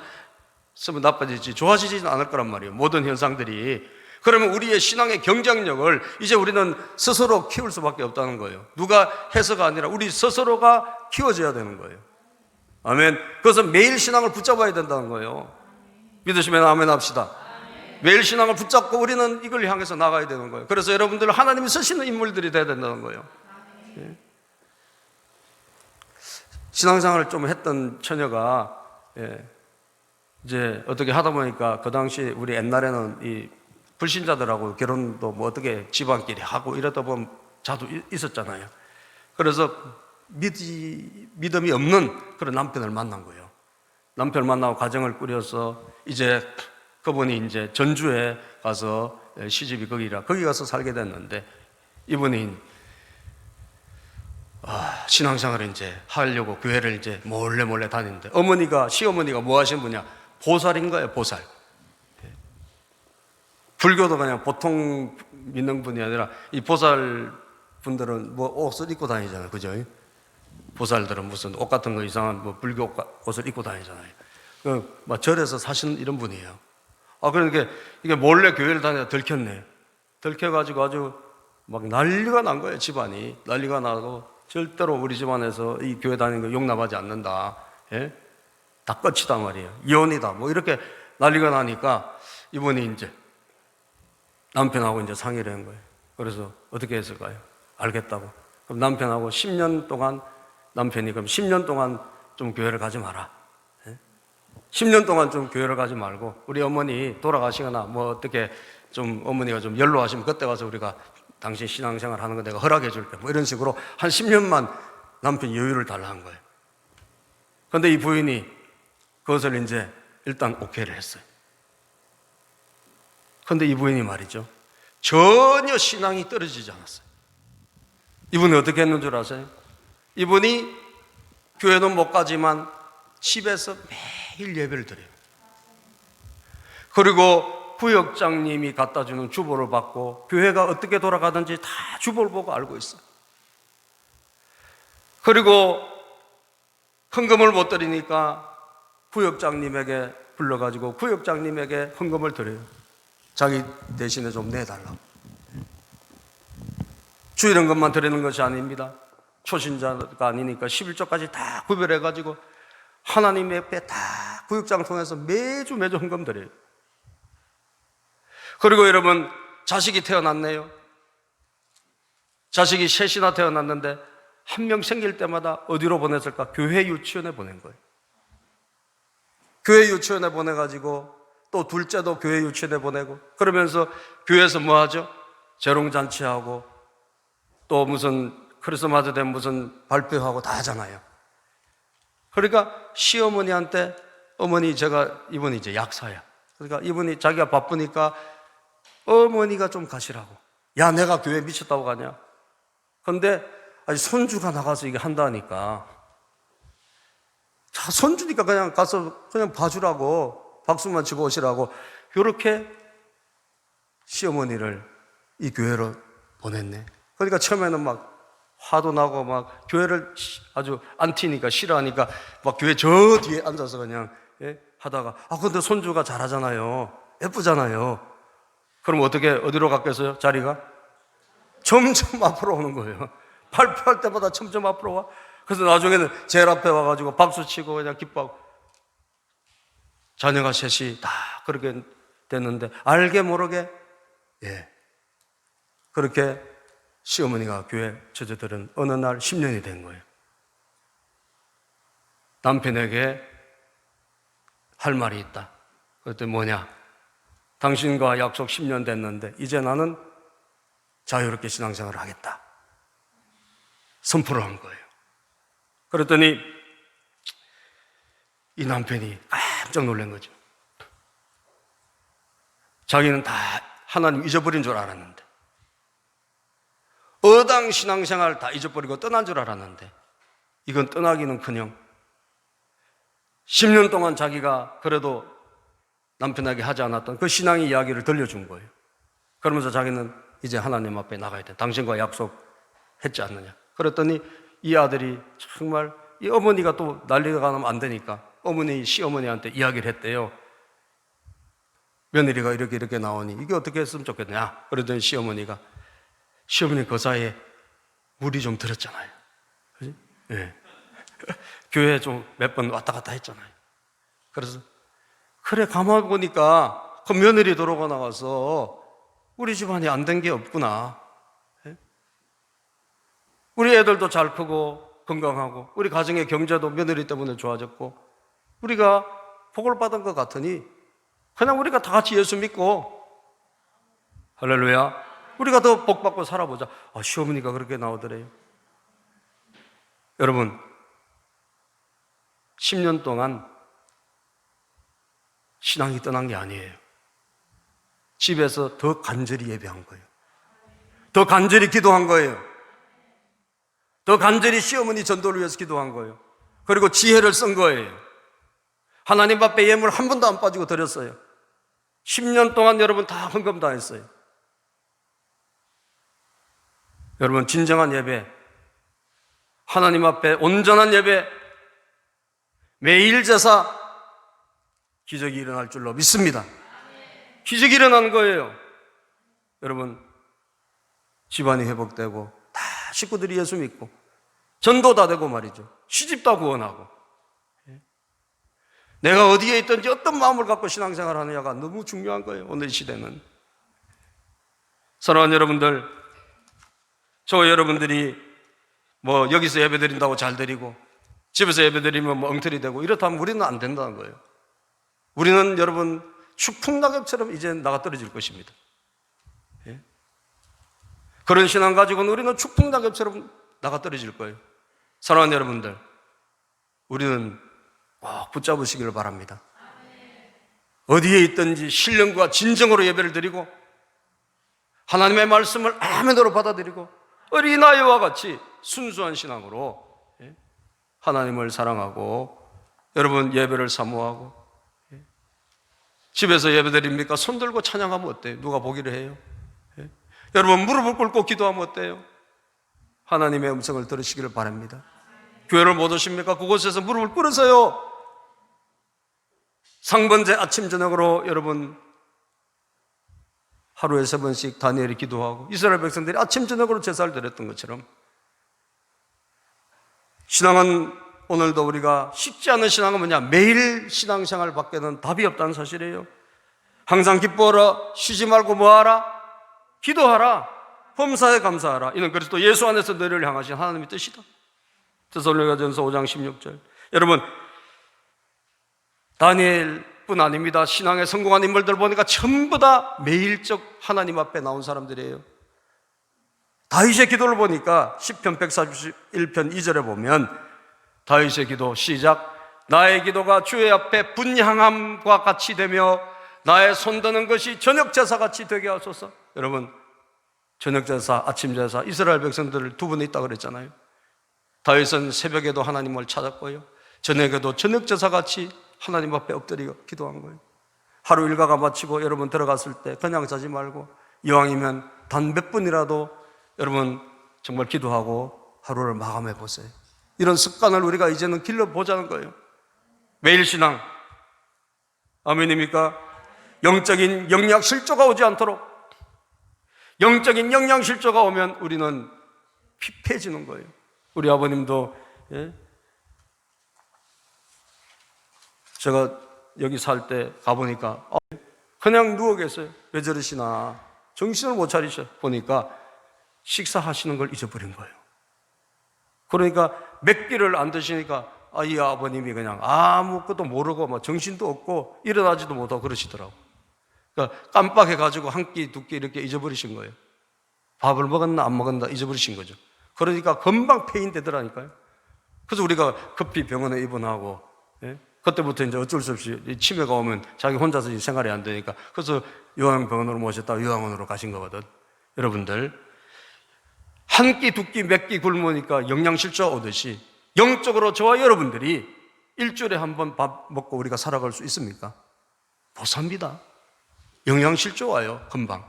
나빠지지, 좋아지지는 않을 거란 말이에요. 모든 현상들이. 그러면 우리의 신앙의 경쟁력을 이제 우리는 스스로 키울 수밖에 없다는 거예요. 누가 해서가 아니라 우리 스스로가 키워져야 되는 거예요. 아멘. 그래서 매일 신앙을 붙잡아야 된다는 거예요. 믿으시면 아멘 합시다. 매일 신앙을 붙잡고 우리는 이걸 향해서 나가야 되는 거예요. 그래서 여러분들 하나님이 쓰시는 인물들이 돼야 된다는 거예요. 예. 신앙생활을 좀 했던 처녀가 이제 어떻게 하다 보니까 그 당시 우리 옛날에는 이 불신자들하고 결혼도 뭐 어떻게 집안끼리 하고 이러다 보면 자주 있었잖아요. 그래서 믿음이 없는 그런 남편을 만난 거예요. 남편을 만나고 가정을 꾸려서 이제 그분이 이제 전주에 가서 시집이 거기라 거기 가서 살게 됐는데 이분이 신앙생활을 이제 하려고 교회를 이제 몰래 다니는데 시어머니가 뭐 하시는 분이야? 보살인 거예요, 보살. 불교도 그냥 보통 믿는 분이 아니라 이 보살 분들은 뭐 옷을 입고 다니잖아요, 그죠? 보살들은 무슨 옷 같은 거 이상한 뭐 불교 옷을 입고 다니잖아요. 막 절에서 사시는 이런 분이에요. 그러니까 이게 몰래 교회를 다니다 들켰네. 들켜가지고 아주 막 난리가 난 거예요, 집안이. 난리가 나고 절대로 우리 집안에서 이 교회 다니는 거 용납하지 않는다. 예? 다 끝이다 말이에요. 이혼이다. 뭐 이렇게 난리가 나니까 이분이 이제 남편하고 이제 상의를 한 거예요. 그래서 어떻게 했을까요? 알겠다고. 그럼 남편하고 10년 동안 그럼 10년 동안 좀 교회를 가지 마라. 10년 동안 좀 교회를 가지 말고 우리 어머니 돌아가시거나 뭐 어떻게 좀 어머니가 좀 연로하시면 그때 가서 우리가 당신 신앙생활 하는 거 내가 허락해 줄게. 뭐 이런 식으로 한 10년만 남편 여유를 달라 한 거예요. 그런데 이 부인이 그것을 이제 일단 오케이를 했어요. 그런데 이 부인이 말이죠. 전혀 신앙이 떨어지지 않았어요. 이분이 어떻게 했는 줄 아세요? 이분이 교회는 못 가지만 집에서 매일 예배를 드려요. 그리고 구역장님이 갖다 주는 주보를 받고 교회가 어떻게 돌아가든지 다 주보를 보고 알고 있어요. 그리고 헌금을 못 드리니까 구역장님에게 불러가지고 구역장님에게 헌금을 드려요. 자기 대신에 좀 내달라고. 주일헌금만 드리는 것이 아닙니다. 초신자가 아니니까 11조까지 다 구별해가지고 하나님 옆에 다 구역장 통해서 매주 헌금 드려요. 그리고 여러분, 자식이 태어났네요. 자식이 셋이나 태어났는데 한 명 생길 때마다 어디로 보냈을까? 교회 유치원에 보낸 거예요. 교회 유치원에 보내가지고 또 둘째도 교회 유치원에 보내고 그러면서 교회에서 뭐 하죠? 재롱잔치하고 또 무슨 크리스마스 된 무슨 발표하고 다 하잖아요. 그러니까 시어머니한테 이분이 이제 약사야. 그러니까 이분이 자기가 바쁘니까 어머니가 좀 가시라고. 야, 내가 교회 미쳤다고 가냐? 그런데 손주가 나가서 이게 한다니까. 자, 손주니까 그냥 가서 그냥 봐주라고, 박수만 치고 오시라고. 이렇게 시어머니를 이 교회로 보냈네. 그러니까 처음에는 막 화도 나고 막 교회를 아주 안티니까 싫어하니까 막 교회 저 뒤에 앉아서 그냥 하다가 근데 손주가 잘하잖아요. 예쁘잖아요. 그럼 어디로 갔겠어요? 자리가? 점점 앞으로 오는 거예요. 발표할 때마다 점점 앞으로 와. 그래서 나중에는 제일 앞에 와가지고 박수치고 그냥 기뻐하고. 자녀가 셋이 다 그렇게 됐는데 알게 모르게 그렇게 시어머니가 교회 처제들은 어느 날 10년이 된 거예요. 남편에게 할 말이 있다. 그랬더니 뭐냐? 당신과 약속 10년 됐는데 이제 나는 자유롭게 신앙생활을 하겠다. 선포를 한 거예요. 그랬더니 이 남편이 깜짝 놀란 거죠. 자기는 다 하나님 잊어버린 줄 알았는데, 어당 신앙생활 다 잊어버리고 떠난 줄 알았는데, 이건 떠나기는커녕 10년 동안 자기가 그래도 남편에게 하지 않았던 그 신앙의 이야기를 들려준 거예요. 그러면서 자기는 이제 하나님 앞에 나가야 돼. 당신과 약속했지 않느냐. 그랬더니 이 아들이 정말, 이 어머니가 또 난리가 나면 안 되니까 시어머니한테 이야기를 했대요. 며느리가 이렇게 나오니 이게 어떻게 했으면 좋겠냐. 그러더니 시어머니 그 사이에 물이 좀 들었잖아요. 그지? 예. 교회에 좀 몇 번 왔다 갔다 했잖아요. 그래서 그래, 가만 보니까 그 며느리 들어오고 나와서 우리 집안이 안 된 게 없구나. 예? 우리 애들도 잘 크고 건강하고 우리 가정의 경제도 며느리 때문에 좋아졌고 우리가 복을 받은 것 같으니 그냥 우리가 다 같이 예수 믿고, 할렐루야, 우리가 더 복 받고 살아보자. 시어머니가 그렇게 나오더래요. 여러분, 10년 동안 신앙이 떠난 게 아니에요. 집에서 더 간절히 예배한 거예요. 더 간절히 기도한 거예요. 더 간절히 시어머니 전도를 위해서 기도한 거예요. 그리고 지혜를 쓴 거예요. 하나님 앞에 예물 한 번도 안 빠지고 드렸어요. 10년 동안 여러분 다 헌금 다 했어요. 여러분, 진정한 예배, 하나님 앞에 온전한 예배, 매일 제사, 기적이 일어날 줄로 믿습니다. 기적이 일어나는 거예요. 여러분, 집안이 회복되고 다 식구들이 예수 믿고 전도 다 되고 말이죠. 시집 다 구원하고. 내가 어디에 있든지 어떤 마음을 갖고 신앙생활 하느냐가 너무 중요한 거예요. 오늘 이 시대는. 사랑하는 여러분들, 저 여러분들이 뭐 여기서 예배 드린다고 잘 드리고 집에서 예배 드리면 뭐 엉터리 되고 이렇다면 우리는 안 된다는 거예요. 우리는 여러분 추풍낙엽처럼 이제 나가 떨어질 것입니다. 예? 그런 신앙 가지고는 우리는 추풍낙엽처럼 나가 떨어질 거예요. 사랑하는 여러분들, 우리는 꼭 붙잡으시기를 바랍니다. 어디에 있든지 신령과 진정으로 예배를 드리고 하나님의 말씀을 아멘으로 받아들이고 어린아이와 같이 순수한 신앙으로 하나님을 사랑하고 여러분 예배를 사모하고, 집에서 예배 드립니까? 손 들고 찬양하면 어때요? 누가 보기를 해요? 여러분 무릎을 꿇고 기도하면 어때요? 하나님의 음성을 들으시기를 바랍니다. 교회를 못 오십니까? 그곳에서 무릎을 꿇으세요. 상번제 아침 저녁으로 여러분 하루에 3번씩 다니엘이 기도하고 이스라엘 백성들이 아침 저녁으로 제사를 드렸던 것처럼 신앙은 오늘도 우리가 쉽지 않은 신앙은 뭐냐? 매일 신앙생활 밖에는 답이 없다는 사실이에요. 항상 기뻐하라, 쉬지 말고 뭐하라? 기도하라, 범사에 감사하라. 이는 그리스도 예수 안에서 너희를 향하신 하나님의 뜻이다. 데살로니가전서 5장 16절. 여러분, 다니엘뿐 아닙니다. 신앙에 성공한 인물들 보니까 전부 다 매일적 하나님 앞에 나온 사람들이에요. 다윗의 기도를 보니까 시편 141편 2절에 보면 다윗의 기도 시작. 나의 기도가 주의 앞에 분향함과 같이 되며 나의 손드는 것이 저녁 제사같이 되게 하소서. 여러분, 저녁 제사, 아침 제사, 이스라엘 백성들 두 번 있다고 그랬잖아요. 다윗은 새벽에도 하나님을 찾았고요, 저녁에도 저녁 제사같이 하나님 앞에 엎드리고 기도한 거예요. 하루 일과가 마치고 여러분 들어갔을 때 그냥 자지 말고 이왕이면 단 몇 분이라도 여러분 정말 기도하고 하루를 마감해 보세요. 이런 습관을 우리가 이제는 길러보자는 거예요. 매일 신앙, 아멘입니까? 영적인 영양실조가 오지 않도록. 영적인 영양실조가 오면 우리는 피폐해지는 거예요. 우리 아버님도 제가 여기 살 때 가보니까 그냥 누워 계세요. 왜 저러시나 정신을 못 차리셔. 보니까 식사하시는 걸 잊어버린 거예요. 그러니까 몇 끼를 안 드시니까 이 아버님이 그냥 아무것도 모르고 뭐 정신도 없고 일어나지도 못하고 그러시더라고. 그러니까 깜빡해가지고 한 끼, 두 끼 이렇게 잊어버리신 거예요. 밥을 먹었나 안 먹었나 잊어버리신 거죠. 그러니까 금방 폐인되더라니까요. 그래서 우리가 급히 병원에 입원하고, 예? 그때부터 이제 어쩔 수 없이 치매가 오면 자기 혼자서 생활이 안 되니까 그래서 요양병원으로 모셨다가 요양원으로 가신 거거든. 여러분들, 한 끼, 두 끼, 몇 끼 굶으니까 영양실조 오듯이 영적으로 저와 여러분들이 일주일에 한 번 밥 먹고 우리가 살아갈 수 있습니까? 못 삽니다. 영양실조 와요, 금방.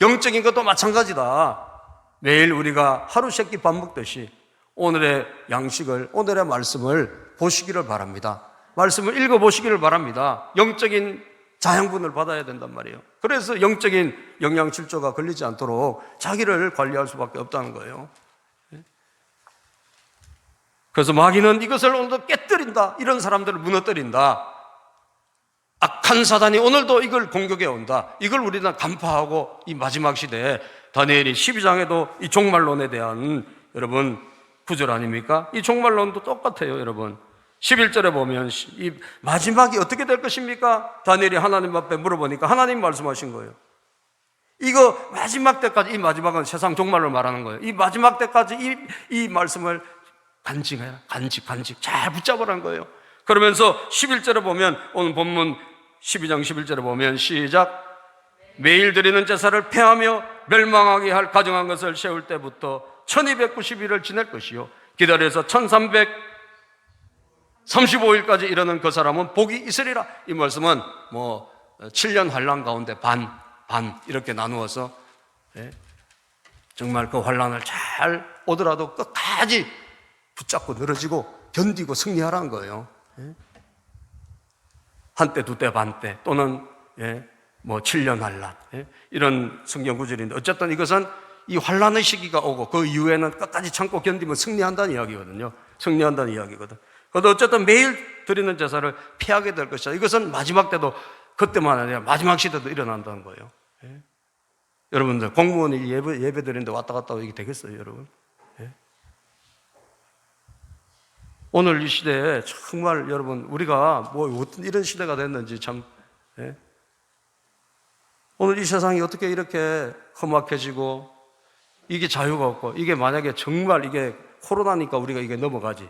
영적인 것도 마찬가지다. 매일 우리가 하루 세 끼 밥 먹듯이 오늘의 양식을, 오늘의 말씀을 보시기를 바랍니다. 말씀을 읽어보시기를 바랍니다. 영적인 자양분을 받아야 된단 말이에요. 그래서 영적인 영양실조가 걸리지 않도록 자기를 관리할 수밖에 없다는 거예요. 그래서 마귀는 이것을 오늘도 깨뜨린다. 이런 사람들을 무너뜨린다. 악한 사단이 오늘도 이걸 공격해 온다. 이걸 우리는 간파하고 이 마지막 시대에 다니엘이 12장에도 이 종말론에 대한 여러분 구절 아닙니까? 이 종말론도 똑같아요, 여러분. 11절에 보면 이 마지막이 어떻게 될 것입니까? 다니엘이 하나님 앞에 물어보니까 하나님 말씀하신 거예요. 이거 마지막 때까지, 이 마지막은 세상 종말로 말하는 거예요. 이 마지막 때까지 이 말씀을 간직해야, 간직 잘 붙잡으라는 거예요. 그러면서 11절에 보면 오늘 본문 12장 11절에 보면 시작. 매일 드리는 제사를 폐하며 멸망하게 할 가정한 것을 세울 때부터 1290일을 지낼 것이요 기다려서 1335일까지 이르는 그 사람은 복이 있으리라. 이 말씀은 7년 환란 가운데 반 이렇게 나누어서, 정말 그 환란을 잘 오더라도 끝까지 붙잡고 늘어지고 견디고 승리하라는 거예요. 한때, 두때, 반때 또는 7년 환란, 이런 성경 구절인데 어쨌든 이것은 이 환란의 시기가 오고 그 이후에는 끝까지 참고 견디면 승리한다는 이야기거든요. 승리한다는 이야기거든. 그래도 어쨌든 매일 드리는 제사를 피하게 될 것이다. 이것은 마지막 때도 그때만 아니라 마지막 시대도 일어난다는 거예요. 여러분들 공무원이 예배 드리는데 왔다 갔다 이게 되겠어요, 여러분? 오늘 이 시대에 정말 여러분 우리가 어떤 이런 시대가 됐는지 참, 오늘 이 세상이 어떻게 이렇게 험악해지고 이게 자유가 없고 이게 만약에 정말 이게 코로나니까 우리가 이게 넘어가지.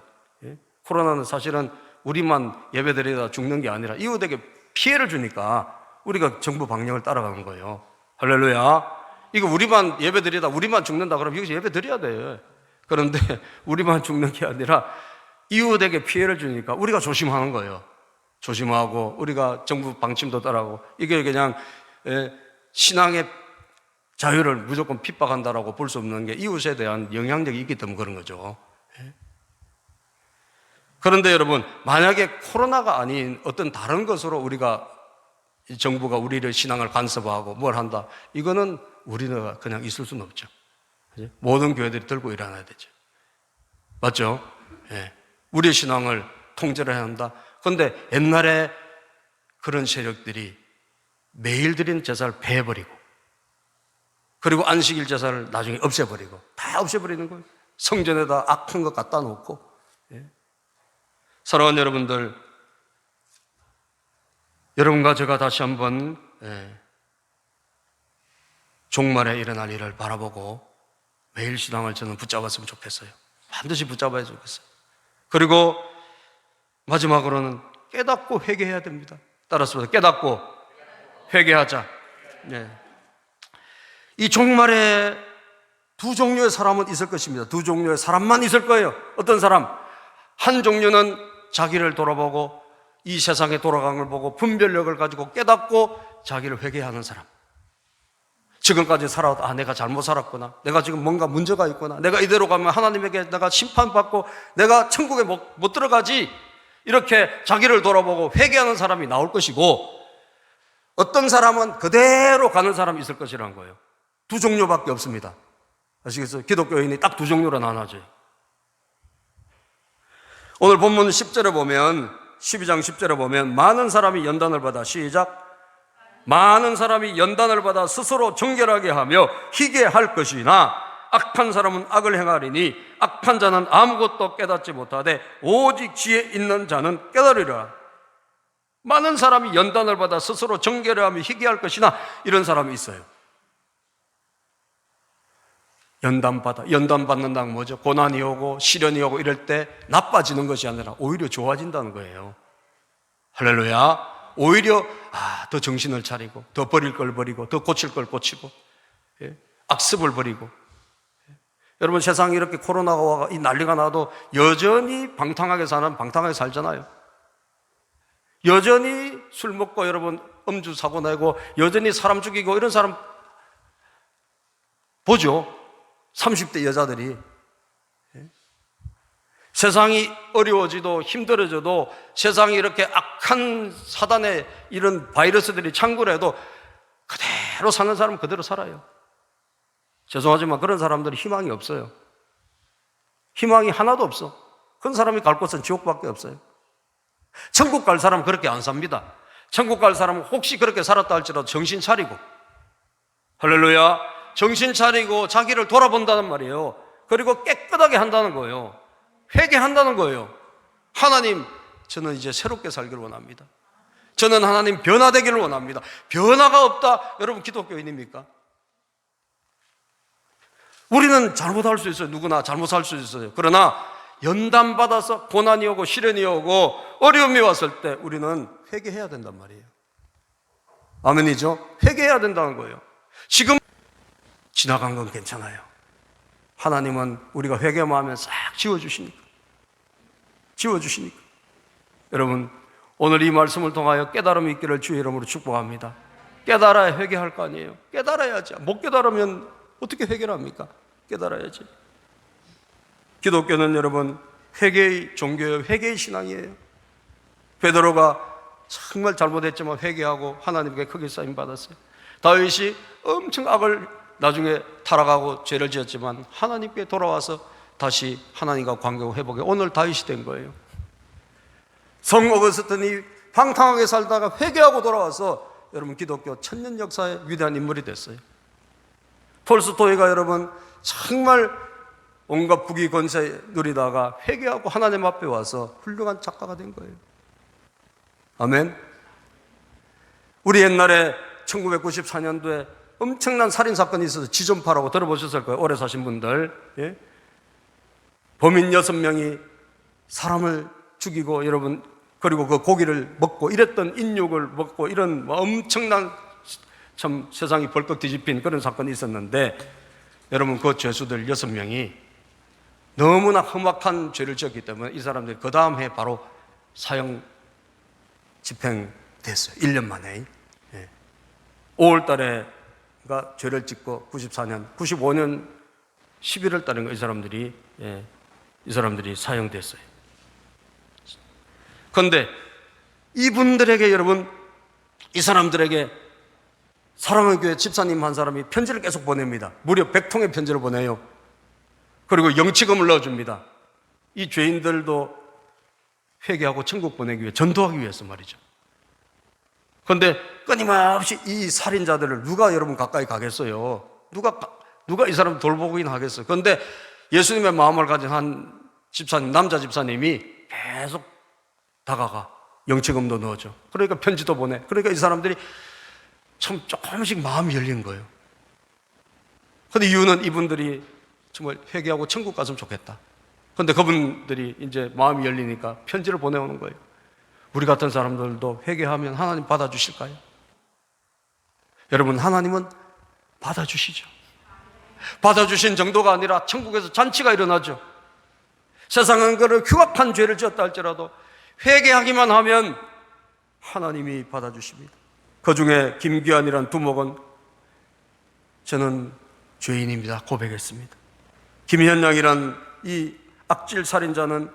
코로나는 사실은 우리만 예배드리다 죽는 게 아니라 이웃에게 피해를 주니까 우리가 정부 방역을 따라가는 거예요. 할렐루야. 이거 우리만 예배드리다 우리만 죽는다 그러면 여기서 예배드려야 돼. 그런데 우리만 죽는 게 아니라 이웃에게 피해를 주니까 우리가 조심하는 거예요. 조심하고 우리가 정부 방침도 따라가고 이게 그냥 신앙의 자유를 무조건 핍박한다라고 볼 수 없는 게 이웃에 대한 영향력이 있기 때문에 그런 거죠. 그런데 여러분 만약에 코로나가 아닌 어떤 다른 것으로 우리가 정부가 우리를 신앙을 간섭하고 뭘 한다, 이거는 우리가 그냥 있을 수는 없죠. 모든 교회들이 들고 일어나야 되죠. 맞죠? 우리의 신앙을 통제를 해야 한다. 그런데 옛날에 그런 세력들이 매일 드린 제사를 폐해버리고 그리고 안식일 제사를 나중에 없애버리고 다 없애버리는 거예요. 성전에다 악한 것 갖다 놓고. 사랑하는 여러분들, 여러분과 제가 다시 한번 종말에 일어날 일을 바라보고 매일 신앙을 저는 붙잡았으면 좋겠어요. 반드시 붙잡아야 좋겠어요. 그리고 마지막으로는 깨닫고 회개해야 됩니다. 따라서 깨닫고 회개하자. 이 종말에 두 종류의 사람은 있을 것입니다. 두 종류의 사람만 있을 거예요. 어떤 사람? 한 종류는 자기를 돌아보고 이 세상에 돌아간 걸 보고 분별력을 가지고 깨닫고 자기를 회개하는 사람. 지금까지 살아도 내가 잘못 살았구나, 내가 지금 뭔가 문제가 있구나, 내가 이대로 가면 하나님에게 내가 심판받고 내가 천국에 못 들어가지, 이렇게 자기를 돌아보고 회개하는 사람이 나올 것이고, 어떤 사람은 그대로 가는 사람이 있을 것이라는 거예요. 두 종류밖에 없습니다. 아시겠어요? 기독교인이 딱 두 종류로 나눠져요. 오늘 본문 10절에 보면, 12장 10절에 보면 많은 사람이 연단을 받아, 시작, 많은 사람이 연단을 받아 스스로 정결하게 하며 희게 할 것이나 악한 사람은 악을 행하리니 악한 자는 아무것도 깨닫지 못하되 오직 지혜 있는 자는 깨달으리라. 많은 사람이 연단을 받아 스스로 정죄를 하며 희귀할 것이나 이런 사람이 있어요. 연단받는다는 뭐죠? 고난이 오고 시련이 오고 이럴 때 나빠지는 것이 아니라 오히려 좋아진다는 거예요. 할렐루야. 오히려 더 정신을 차리고 더 버릴 걸 버리고 더 고칠 걸 고치고 악습을 버리고. 여러분, 세상에 이렇게 코로나가 와가 이 난리가 나도 여전히 방탕하게 사는 방탕하게 살잖아요. 여전히 술 먹고 여러분 음주 사고 내고 여전히 사람 죽이고 이런 사람 보죠. 30대 여자들이. 세상이 어려워지도 힘들어져도 세상이 이렇게 악한 사단의 이런 바이러스들이 창궐해도 그대로 사는 사람은 그대로 살아요. 죄송하지만 그런 사람들이 희망이 없어요. 희망이 하나도 없어. 그런 사람이 갈 곳은 지옥밖에 없어요. 천국 갈 사람은 그렇게 안 삽니다. 천국 갈 사람은 혹시 그렇게 살았다 할지라도 정신 차리고, 할렐루야, 정신 차리고 자기를 돌아본다는 말이에요. 그리고 깨끗하게 한다는 거예요. 회개한다는 거예요. 하나님, 저는 이제 새롭게 살기를 원합니다. 저는 하나님 변화되기를 원합니다. 변화가 없다. 여러분, 기독교인입니까? 우리는 잘못할 수 있어요. 누구나 잘못할 수 있어요. 그러나 연단받아서 고난이 오고 시련이 오고 어려움이 왔을 때 우리는 회개해야 된단 말이에요. 아멘이죠? 회개해야 된다는 거예요. 지금 지나간 건 괜찮아요. 하나님은 우리가 회개만 하면 싹 지워주시니까. 여러분, 오늘 이 말씀을 통하여 깨달음이 있기를 주의 이름으로 축복합니다. 깨달아야 회개할 거 아니에요. 깨달아야지. 못 깨달으면 어떻게 회개를 합니까? 깨달아야지. 기독교는 여러분 회개의 종교예요. 회개의 신앙이에요. 베드로가 정말 잘못했지만 회개하고 하나님께 크게 쓰임 받았어요. 다윗이 엄청 악을 나중에 타락하고 죄를 지었지만 하나님께 돌아와서 다시 하나님과 관계가 회복해 오늘 다윗이 된 거예요. 성 어거스틴이 방탕하게 살다가 회개하고 돌아와서 여러분 기독교 천년 역사의 위대한 인물이 됐어요. 톨스토이가 여러분 정말 온갖 부귀 권세 누리다가 회개하고 하나님 앞에 와서 훌륭한 작가가 된 거예요. 아멘. 우리 옛날에 1994년도에 엄청난 살인사건이 있어서 지존파라고 들어보셨을 거예요. 오래 사신 분들. 예? 범인 6명이 사람을 죽이고 여러분 그리고 그 고기를 먹고 이랬던 인육을 먹고 이런 엄청난 참 세상이 벌떡 뒤집힌 그런 사건이 있었는데 여러분 그 죄수들 6명이 너무나 험악한 죄를 지었기 때문에 이 사람들이 그 다음 해 바로 사형 집행됐어요. 1년 만에. 5월 달에가 죄를 짓고 95년 11월 달인가 이 사람들이 사형됐어요. 그런데 이분들에게 여러분 이 사람들에게 사랑의 교회 집사님 한 사람이 편지를 계속 보냅니다. 무려 100통의 편지를 보내요. 그리고 영치금을 넣어줍니다. 이 죄인들도 회개하고 천국 보내기 위해 전도하기 위해서 말이죠. 그런데 끊임없이 이 살인자들을 누가 여러분 가까이 가겠어요? 누가 이 사람 돌보긴 하겠어요? 그런데 예수님의 마음을 가진 한 집사님, 남자 집사님이 계속 다가가 영치금도 넣어줘. 그러니까 편지도 보내. 그러니까 이 사람들이 참 조금씩 마음이 열린 거예요. 그런데 이유는 이분들이 정말 회개하고 천국 갔으면 좋겠다. 그런데 그분들이 이제 마음이 열리니까 편지를 보내오는 거예요. 우리 같은 사람들도 회개하면 하나님 받아주실까요? 여러분, 하나님은 받아주시죠. 받아주신 정도가 아니라 천국에서 잔치가 일어나죠. 세상은 그를 흉악한 죄를 지었다 할지라도 회개하기만 하면 하나님이 받아주십니다. 그 중에 김기환이라는 두목은 저는 죄인입니다 고백했습니다. 김현양이란 이 악질 살인자는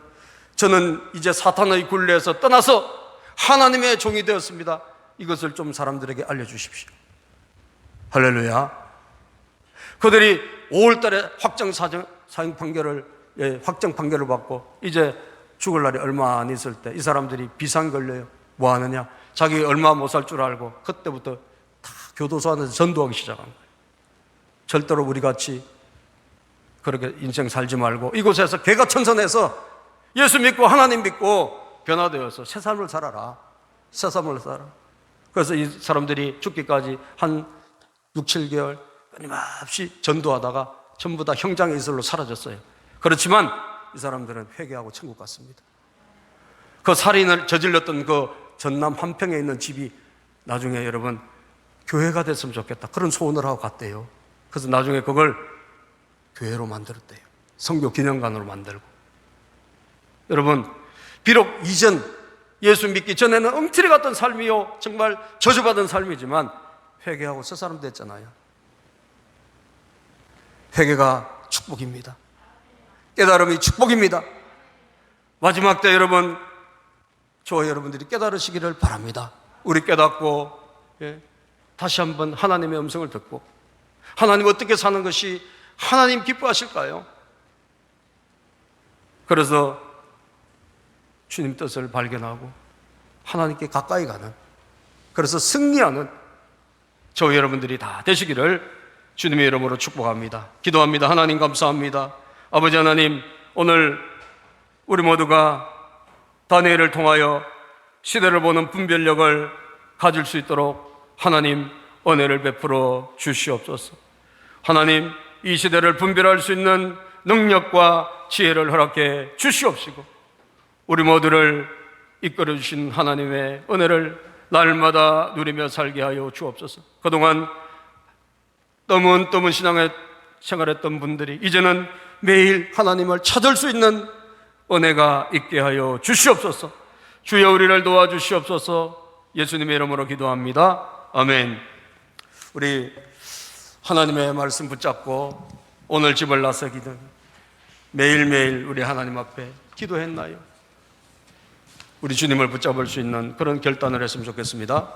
저는 이제 사탄의 굴레에서 떠나서 하나님의 종이 되었습니다. 이것을 좀 사람들에게 알려주십시오. 할렐루야. 그들이 5월 달에 사형 판결을 확정 판결을 받고 이제 죽을 날이 얼마 안 있을 때 이 사람들이 비상 걸려요. 뭐 하느냐? 자기 얼마 못 살 줄 알고 그때부터 다 교도소 안에서 전도하기 시작한 거예요. 절대로 우리 같이 그렇게 인생 살지 말고 이곳에서 개가천선해서 예수 믿고 하나님 믿고 변화되어서 새 삶을 살아라. 새 삶을 살아. 그래서 이 사람들이 죽기까지 한 6, 7개월 끊임없이 전도하다가 전부 다 형장의 이슬로 사라졌어요. 그렇지만 이 사람들은 회개하고 천국 갔습니다. 그 살인을 저질렀던 그 전남 한평에 있는 집이 나중에 여러분 교회가 됐으면 좋겠다 그런 소원을 하고 갔대요. 그래서 나중에 그걸 교회로 만들었대요. 성교 기념관으로 만들고. 여러분 비록 이전 예수 믿기 전에는 엉터리 같던 삶이요 정말 저주받은 삶이지만 회개하고 새 사람 됐잖아요. 회개가 축복입니다. 깨달음이 축복입니다. 마지막 때 여러분 저와 여러분들이 깨달으시기를 바랍니다. 우리 깨닫고 다시 한번 하나님의 음성을 듣고 하나님 어떻게 사는 것이 하나님 기뻐하실까요? 그래서 주님 뜻을 발견하고 하나님께 가까이 가는, 그래서 승리하는 저와 여러분들이 다 되시기를 주님의 이름으로 축복합니다. 기도합니다. 하나님 감사합니다. 아버지 하나님, 오늘 우리 모두가 다니엘을 통하여 시대를 보는 분별력을 가질 수 있도록 하나님 은혜를 베풀어 주시옵소서. 하나님, 이 시대를 분별할 수 있는 능력과 지혜를 허락해 주시옵시고 우리 모두를 이끌어 주신 하나님의 은혜를 날마다 누리며 살게 하여 주옵소서. 그동안 떠문 신앙에 생활했던 분들이 이제는 매일 하나님을 찾을 수 있는 은혜가 있게 하여 주시옵소서. 주여 우리를 도와주시옵소서. 예수님의 이름으로 기도합니다. 아멘. 우리 하나님의 말씀 붙잡고 오늘 집을 나서기는 매일매일 우리 하나님 앞에 기도했나요? 우리 주님을 붙잡을 수 있는 그런 결단을 했으면 좋겠습니다.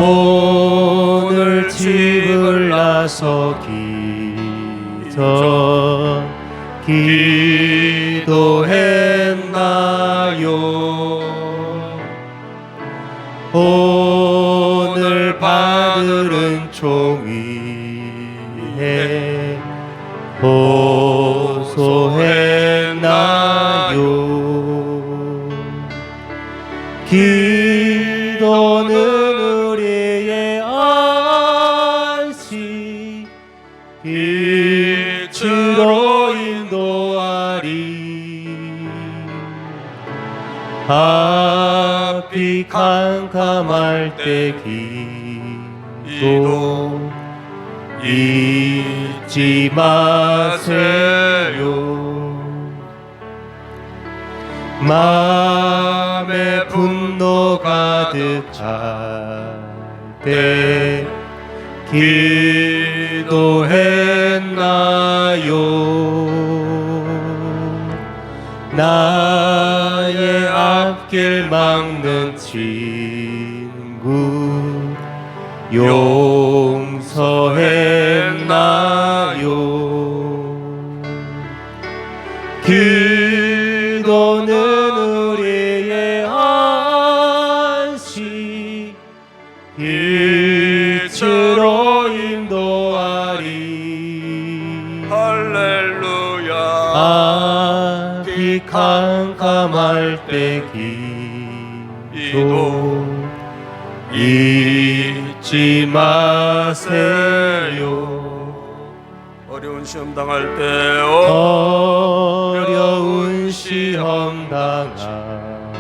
오늘 집을 나서기 전 기도했나요? 오늘 받은 종이에 호소했나요? 기도는 우리의 안식 빛으로 인도하리. 앞이 캄캄할 때 기도 잊지 마세요. 마음에 분노 가득할 때 기도했나요? 나의 앞길 막는 친구 용서했나요? 기도는 우리의 안식 빛으로 인도하리. 할렐루야. 앞이 캄캄할 때 기도 잊지 마세요. 어려운 시험 당할 때 어려운 시험 당할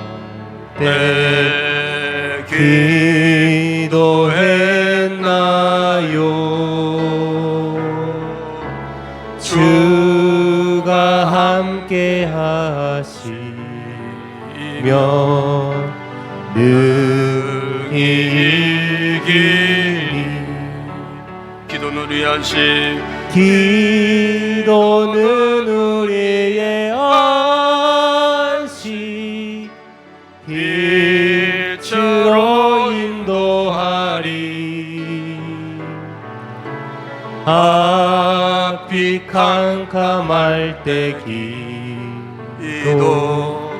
때 기도했나요? 주가 함께 하시면 능히 이기리. 기도는 우리 안식 기도는 우리의 안식 빛으로 인도하리. 앞이 캄캄할 때 이도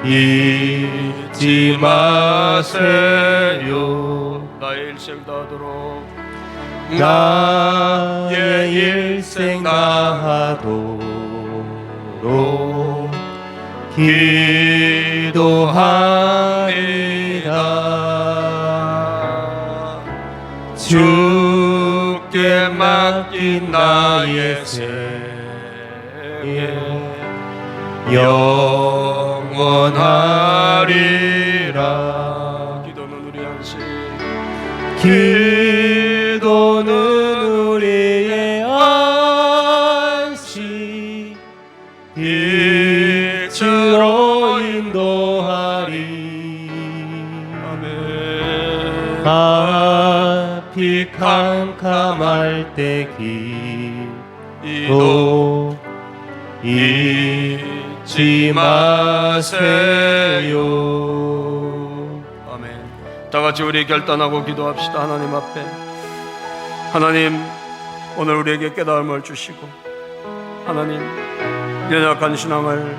잊지 마세요. 나의 일생 다하도록 나의 일생 다하도록 기도합니다. 주께 맡긴 나의 생애 영원하리라. 기도는 우리 안식 기도는 우리의 안식 빛으로 인도하리. 아멘. 앞이 캄캄할 때 기도 잊지 마세요. 아멘. 다 같이 우리 결단하고 기도합시다. 하나님 앞에, 하나님 오늘 우리에게 깨달음을 주시고 하나님 연약한 신앙을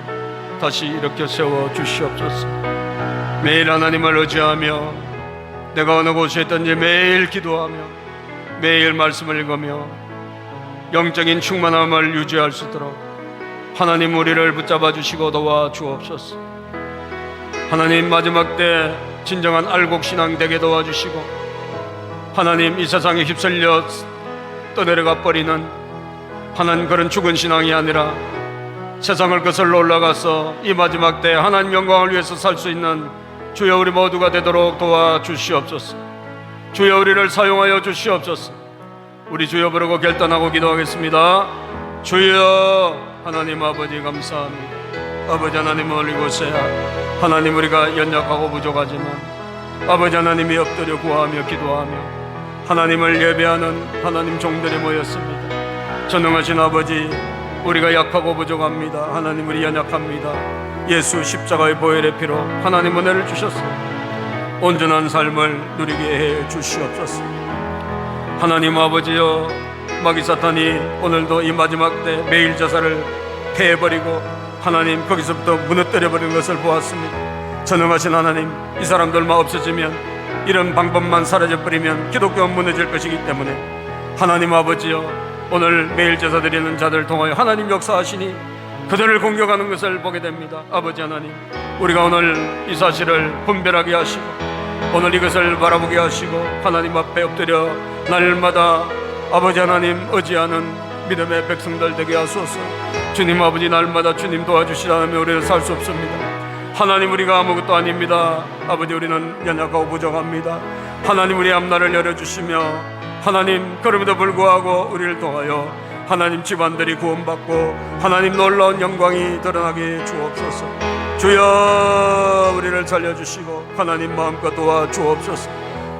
다시 일으켜 세워 주시옵소서. 매일 하나님을 의지하며 내가 어느 곳에 있든지 매일 기도하며 매일 말씀을 읽으며 영적인 충만함을 유지할 수 있도록 하나님 우리를 붙잡아 주시고 도와 주옵소서. 하나님 마지막 때 진정한 알곡신앙 되게 도와주시고 하나님 이 세상에 휩쓸려 떠내려가 버리는 하나님 그런 죽은 신앙이 아니라 세상을 거슬러 올라가서 이 마지막 때 하나님 영광을 위해서 살 수 있는 주여 우리 모두가 되도록 도와주시옵소서. 주여 우리를 사용하여 주시옵소서. 우리 주여 부르고 결단하고 기도하겠습니다. 주여 하나님 아버지 감사합니다. 아버지 하나님 오늘 이곳에 하나님 우리가 연약하고 부족하지만 아버지 하나님이 엎드려 구하며 기도하며 하나님을 예배하는 하나님 종들이 모였습니다. 전능하신 아버지 우리가 약하고 부족합니다. 하나님 우리 연약합니다. 예수 십자가의 보혈의 피로 하나님 은혜를 주셨어요. 온전한 삶을 누리게 해 주시옵소서. 하나님 아버지여 마귀 사탄이 오늘도 이 마지막 때 매일 제사를 패해버리고 하나님 거기서부터 무너뜨려버리는 것을 보았습니다. 전능하신 하나님 이 사람들만 없어지면 이런 방법만 사라져버리면 기독교는 무너질 것이기 때문에 하나님 아버지여 오늘 매일 제사 드리는 자들을 통하여 하나님 역사하시니 그들을 공격하는 것을 보게 됩니다. 아버지 하나님 우리가 오늘 이 사실을 분별하게 하시고 오늘 이것을 바라보게 하시고 하나님 앞에 엎드려 날마다 아버지 하나님 의지하는 믿음의 백성들 되게 하소서. 주님 아버지 날마다 주님 도와주시지 않으면 우리는 살 수 없습니다. 하나님 우리가 아무것도 아닙니다. 아버지 우리는 연약하고 부족합니다. 하나님 우리 앞날을 열어주시며 하나님 그럼에도 불구하고 우리를 통하여 하나님 집안들이 구원받고 하나님 놀라운 영광이 드러나게 주옵소서. 주여 우리를 살려주시고 하나님 마음껏 도와주옵소서.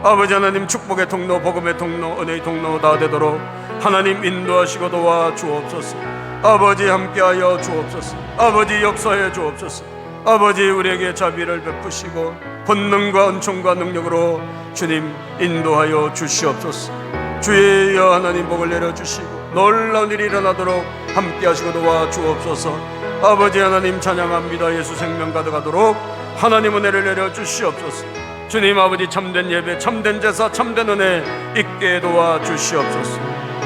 아버지 하나님 축복의 통로 복음의 통로 은혜의 통로 다 되도록 하나님 인도하시고 도와주옵소서. 아버지 함께하여 주옵소서. 아버지 역사해 주옵소서. 아버지 우리에게 자비를 베푸시고 권능과 은총과 능력으로 주님 인도하여 주시옵소서. 주여 하나님 복을 내려주시고 놀라운 일이 일어나도록 함께하시고 도와주옵소서. 아버지 하나님 찬양합니다. 예수 생명 가득하도록 하나님 은혜를 내려주시옵소서. 주님 아버지 참된 예배 참된 제사 참된 은혜 있게 도와주시옵소서.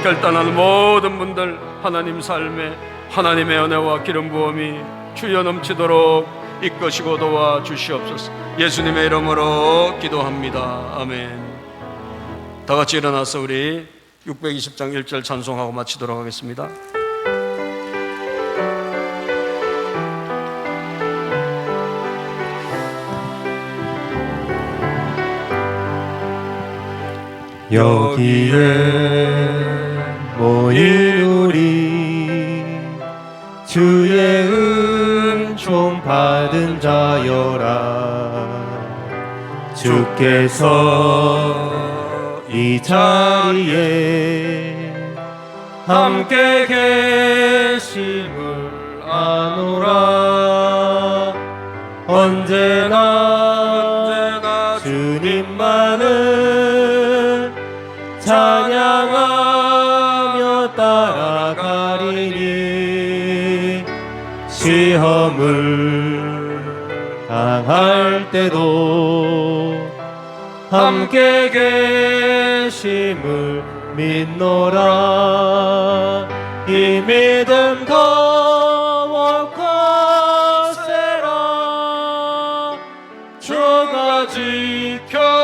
결단하는 모든 분들 하나님 삶에 하나님의 은혜와 기름 부음이 주여 넘치도록 이끄시고 도와주시옵소서. 예수님의 이름으로 기도합니다. 아멘. 다 같이 일어나서 우리 620장 1절 찬송하고 마치도록 하겠습니다. 여기에 모인 우리 주의 은총 받은 자여라. 주께서 이 자리에 함께 계심을 아노라. 언제나 주님만을 찬양하며 따라가리니 시험을 당할 때도 함께 계심을 믿노라. 이 믿음 더욱 커세라. 주가 지켜주신다면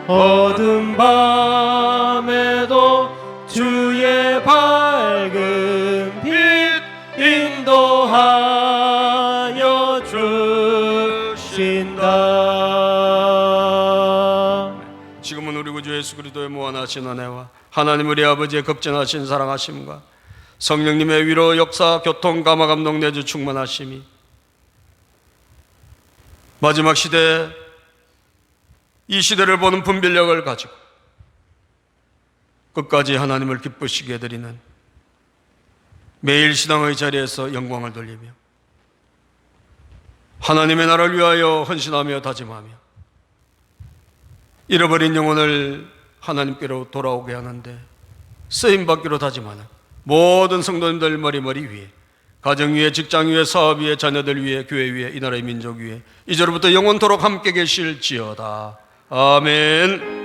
어둠 밤에도 주의 밝은 빛 인도하여 주신다. 지금은 우리 구주 예수 그리스도의 무한하신 은혜와 하나님 우리 아버지의 극진하신 사랑하심과 성령님의 위로 역사 교통 감화 감동 내주 충만하심이 마지막 시대 이 시대를 보는 분별력을 가지고 끝까지 하나님을 기쁘시게 해드리는 매일 신앙의 자리에서 영광을 돌리며 하나님의 나라를 위하여 헌신하며 다짐하며 잃어버린 영혼을 하나님께로 돌아오게 하는데 쓰임받기로 다짐하는 모든 성도님들 머리 위에 가정 위에 직장 위에 사업 위에 자녀들 위에 교회 위에 이 나라의 민족 위에 이제로부터 영원토록 함께 계실지어다. 아멘.